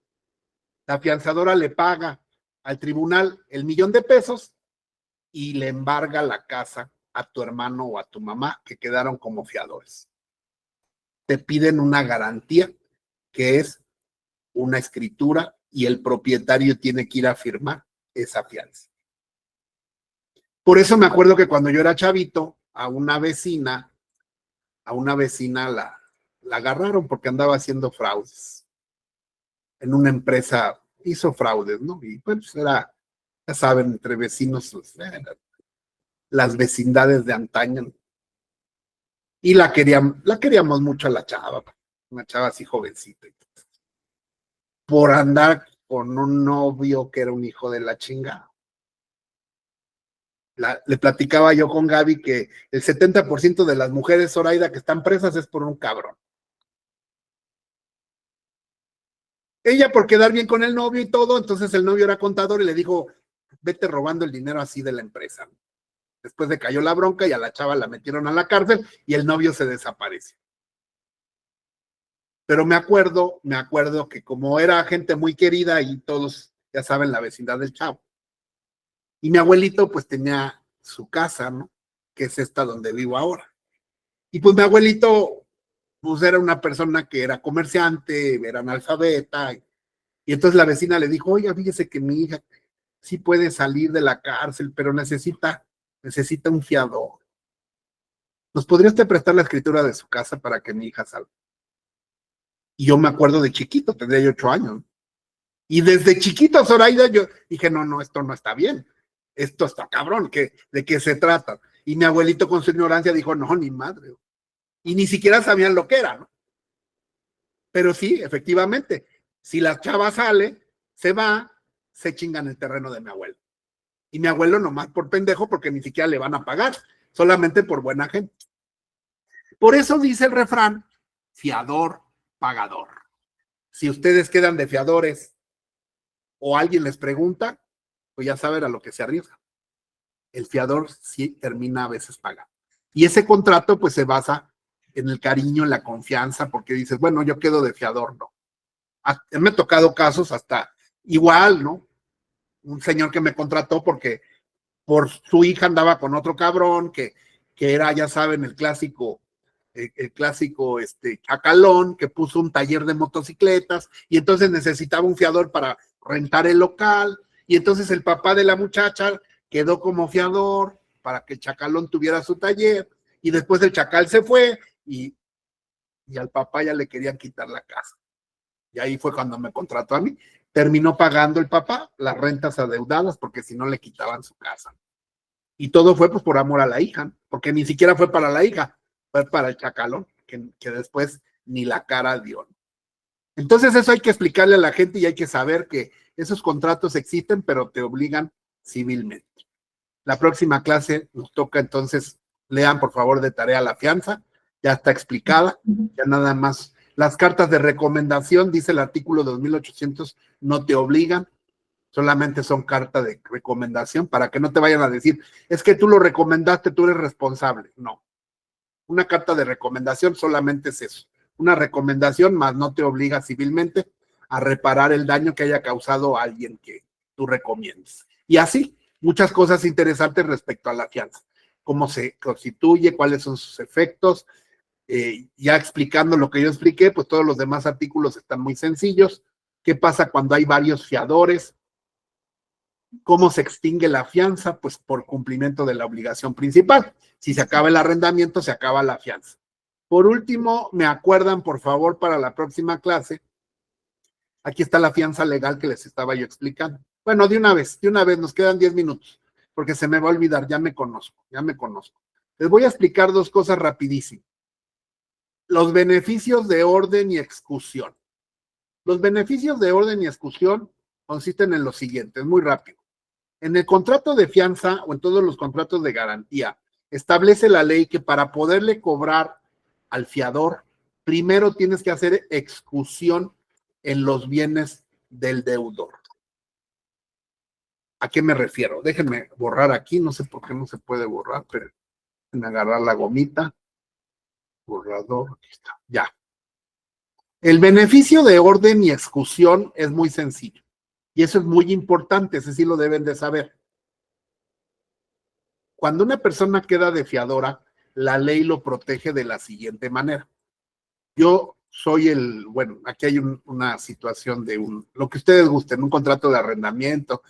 la afianzadora le paga al tribunal el 1 millón de pesos y le embarga la casa a tu hermano o a tu mamá que quedaron como fiadores. Te piden una garantía que es una escritura y el propietario tiene que ir a firmar esa fianza. Por eso me acuerdo que cuando yo era chavito, a una vecina la agarraron porque andaba haciendo fraudes. En una empresa hizo fraudes, ¿no? Y pues era, ya saben, entre vecinos, las vecindades de antaño. Y la queríamos mucho a la chava, una chava así jovencita. Por andar con un novio que era un hijo de la chingada. Le platicaba yo con Gaby que el 70% de las mujeres, Zoraida, que están presas es por un cabrón. Ella por quedar bien con el novio y todo, entonces el novio era contador y le dijo, vete robando el dinero así de la empresa. Después de cayó la bronca y a la chava la metieron a la cárcel y el novio se desaparece. Pero me acuerdo que como era gente muy querida y todos, ya saben, la vecindad del chavo. Y mi abuelito pues tenía su casa, ¿no? Que es esta donde vivo ahora. Y pues mi abuelito pues era una persona que era comerciante, era analfabeta. Y entonces la vecina le dijo, oiga, fíjese que mi hija sí puede salir de la cárcel, pero necesita un fiador. ¿Nos podría usted prestar la escritura de su casa para que mi hija salga? Y yo me acuerdo de chiquito, tendría yo 8 años. Y desde chiquito, Zoraida, yo dije, no, esto no está bien. Esto está cabrón, ¿de qué se trata? Y mi abuelito con su ignorancia dijo, no, ni madre. Y ni siquiera sabían lo que era, ¿no? Pero sí, efectivamente, si la chava sale, se va, se chingan el terreno de mi abuelo. Y mi abuelo nomás por pendejo, porque ni siquiera le van a pagar, solamente por buena gente. Por eso dice el refrán, fiador, pagador. Si ustedes quedan de fiadores o alguien les pregunta, pues ya saben a lo que se arriesga. El fiador sí termina a veces pagando. Y ese contrato pues se basa en el cariño, en la confianza, porque dices, bueno, yo quedo de fiador, no. Me ha tocado casos hasta igual, ¿no? Un señor que me contrató porque por su hija andaba con otro cabrón que era, ya saben, el clásico chacalón, que puso un taller de motocicletas y entonces necesitaba un fiador para rentar el local y entonces el papá de la muchacha quedó como fiador para que el chacalón tuviera su taller y después el chacal se fue y al papá ya le querían quitar la casa. Y ahí fue cuando me contrató a mí. Terminó pagando el papá las rentas adeudadas porque si no le quitaban su casa. Y todo fue pues por amor a la hija, porque ni siquiera fue para la hija, fue para el chacalón, que después ni la cara dio. Entonces eso hay que explicarle a la gente y hay que saber que esos contratos existen, pero te obligan civilmente. La próxima clase nos toca entonces, lean por favor de tarea la fianza, ya está explicada, ya nada más. Las cartas de recomendación, dice el artículo 2800, no te obligan, solamente son cartas de recomendación para que no te vayan a decir, es que tú lo recomendaste, tú eres responsable. No. Una carta de recomendación solamente es eso. Una recomendación más no te obliga civilmente a reparar el daño que haya causado a alguien que tú recomiendes. Y así, muchas cosas interesantes respecto a la fianza. Cómo se constituye, cuáles son sus efectos. Ya explicando lo que yo expliqué, pues todos los demás artículos están muy sencillos. ¿Qué pasa cuando hay varios fiadores? ¿Cómo se extingue la fianza? Pues por cumplimiento de la obligación principal. Si se acaba el arrendamiento, se acaba la fianza. Por último, me acuerdan, por favor, para la próxima clase, aquí está la fianza legal que les estaba yo explicando. Bueno, de una vez, nos quedan 10 minutos, porque se me va a olvidar, ya me conozco. Les voy a explicar 2 cosas rapidísimo. Los beneficios de orden y exclusión. Los beneficios de orden y exclusión consisten en lo siguiente, es muy rápido. En el contrato de fianza o en todos los contratos de garantía, establece la ley que para poderle cobrar al fiador, primero tienes que hacer exclusión en los bienes del deudor. ¿A qué me refiero? Déjenme borrar aquí, no sé por qué no se puede borrar, pero déjenme agarrar la gomita. Borrador, aquí está, ya. El beneficio de orden y exclusión es muy sencillo. Y eso es muy importante, ese sí lo deben de saber. Cuando una persona queda de fiadora, la ley lo protege de la siguiente manera. Yo soy bueno, aquí hay una situación de lo que ustedes gusten, un contrato de arrendamiento,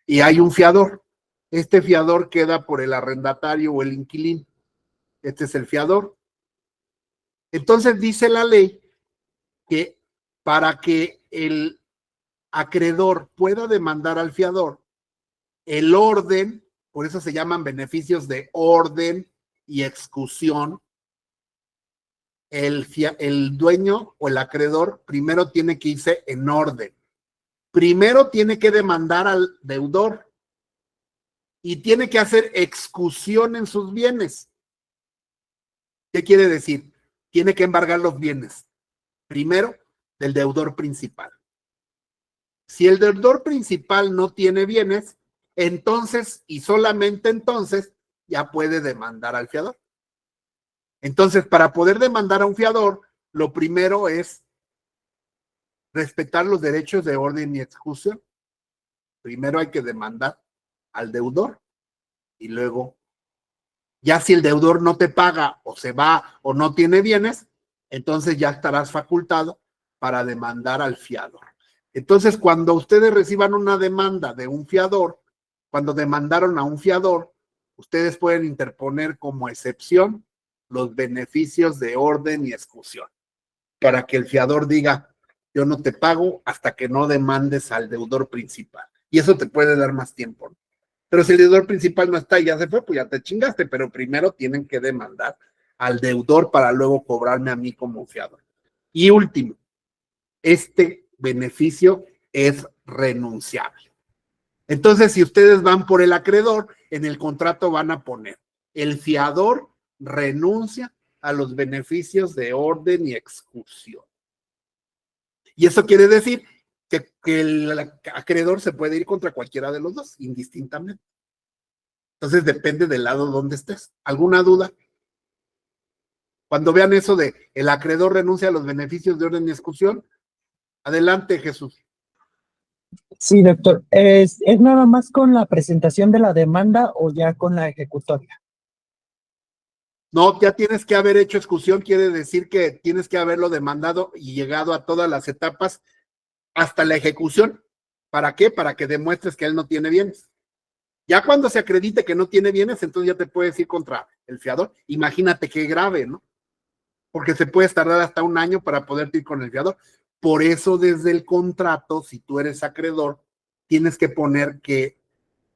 y hay un fiador. Este fiador queda por el arrendatario o el inquilino. Este es el fiador. Entonces dice la ley que para que el acreedor pueda demandar al fiador, el orden, por eso se llaman beneficios de orden y exclusión, el dueño o el acreedor primero tiene que irse en orden. Primero tiene que demandar al deudor y tiene que hacer exclusión en sus bienes. ¿Qué quiere decir? Tiene que embargar los bienes. Primero, del deudor principal. Si el deudor principal no tiene bienes, entonces y solamente entonces ya puede demandar al fiador. Entonces, para poder demandar a un fiador, lo primero es respetar los derechos de orden y ejecución. Primero hay que demandar al deudor y luego, ya si el deudor no te paga o se va o no tiene bienes, entonces ya estarás facultado para demandar al fiador. Entonces, cuando ustedes reciban una demanda de un fiador, cuando demandaron a un fiador, ustedes pueden interponer como excepción los beneficios de orden y ejecución, para que el fiador diga, yo no te pago hasta que no demandes al deudor principal. Y eso te puede dar más tiempo, ¿no? Pero si el deudor principal no está y ya se fue, pues ya te chingaste, pero primero tienen que demandar al deudor para luego cobrarme a mí como fiador. Y último, este beneficio es renunciable. Entonces, si ustedes van por el acreedor, en el contrato van a poner, el fiador renuncia a los beneficios de orden y ejecución. Y eso quiere decir que el acreedor se puede ir contra cualquiera de los dos, indistintamente. Entonces, depende del lado donde estés. ¿Alguna duda? Cuando vean eso de el acreedor renuncia a los beneficios de orden y ejecución, adelante, Jesús. Sí, doctor. ¿Es nada más con la presentación de la demanda o ya con la ejecutoria? No, ya tienes que haber hecho ejecución, quiere decir que tienes que haberlo demandado y llegado a todas las etapas hasta la ejecución. ¿Para qué? Para que demuestres que él no tiene bienes. Ya cuando se acredite que no tiene bienes, entonces ya te puedes ir contra el fiador. Imagínate qué grave, ¿no? Porque se puede tardar hasta un año para poder ir con el fiador. Por eso, desde el contrato, si tú eres acreedor, tienes que poner que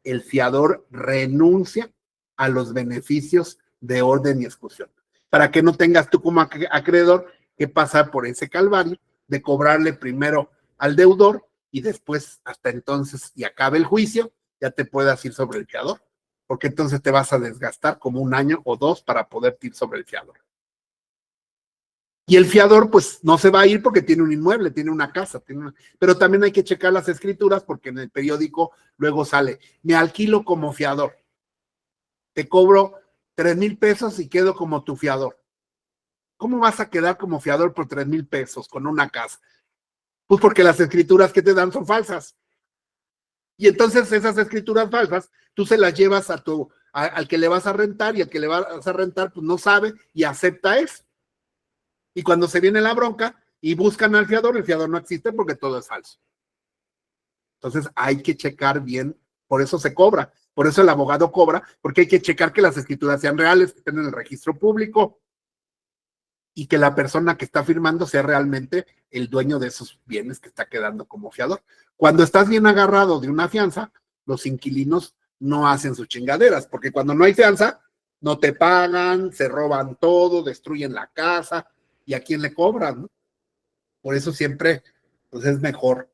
el fiador renuncia a los beneficios de orden y ejecución, para que no tengas tú como acreedor que pasar por ese calvario de cobrarle primero al deudor y después hasta entonces y acabe el juicio, ya te puedas ir sobre el fiador, porque entonces te vas a desgastar como un año o dos para poder ir sobre el fiador. Y el fiador, pues, no se va a ir porque tiene un inmueble, tiene una casa, pero también hay que checar las escrituras porque en el periódico luego sale, me alquilo como fiador, te cobro 3,000 pesos y quedo como tu fiador. ¿Cómo vas a quedar como fiador por 3,000 pesos con una casa? Pues porque las escrituras que te dan son falsas. Y entonces esas escrituras falsas, tú se las llevas al que le vas a rentar y al que le vas a rentar, pues no sabe y acepta eso. Y cuando se viene la bronca y buscan al fiador, el fiador no existe porque todo es falso. Entonces hay que checar bien, por eso se cobra, por eso el abogado cobra, porque hay que checar que las escrituras sean reales, que estén en el registro público y que la persona que está firmando sea realmente el dueño de esos bienes que está quedando como fiador. Cuando estás bien agarrado de una fianza, los inquilinos no hacen sus chingaderas, porque cuando no hay fianza, no te pagan, se roban todo, destruyen la casa, ¿y a quién le cobran, no? Por eso siempre pues es mejor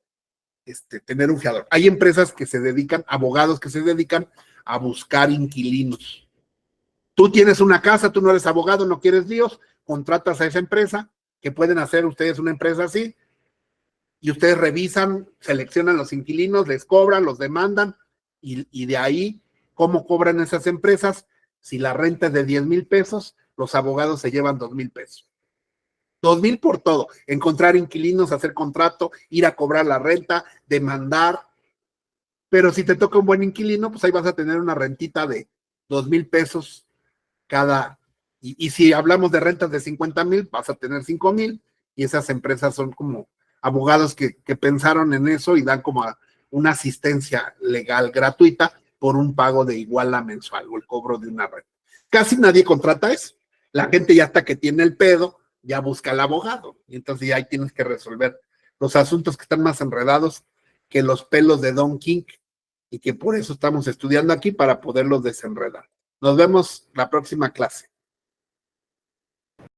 tener un fiador. Hay empresas que se dedican, abogados que se dedican a buscar inquilinos. Tú tienes una casa, tú no eres abogado, no quieres líos, contratas a esa empresa, que pueden hacer ustedes una empresa así, y ustedes revisan, seleccionan los inquilinos, les cobran, los demandan, y de ahí, ¿cómo cobran esas empresas? Si la renta es de 10,000 pesos, los abogados se llevan 2,000 pesos. 2,000 por todo, encontrar inquilinos, hacer contrato, ir a cobrar la renta, demandar, pero si te toca un buen inquilino, pues ahí vas a tener una rentita de 2,000 pesos cada, y si hablamos de rentas de 50,000, vas a tener 5,000, y esas empresas son como abogados que pensaron en eso y dan como una asistencia legal gratuita por un pago de iguala mensual o el cobro de una renta. Casi nadie contrata eso, la gente ya hasta que tiene el pedo, ya busca al abogado, y entonces ya ahí tienes que resolver los asuntos que están más enredados que los pelos de Don King, y que por eso estamos estudiando aquí para poderlos desenredar. Nos vemos la próxima clase.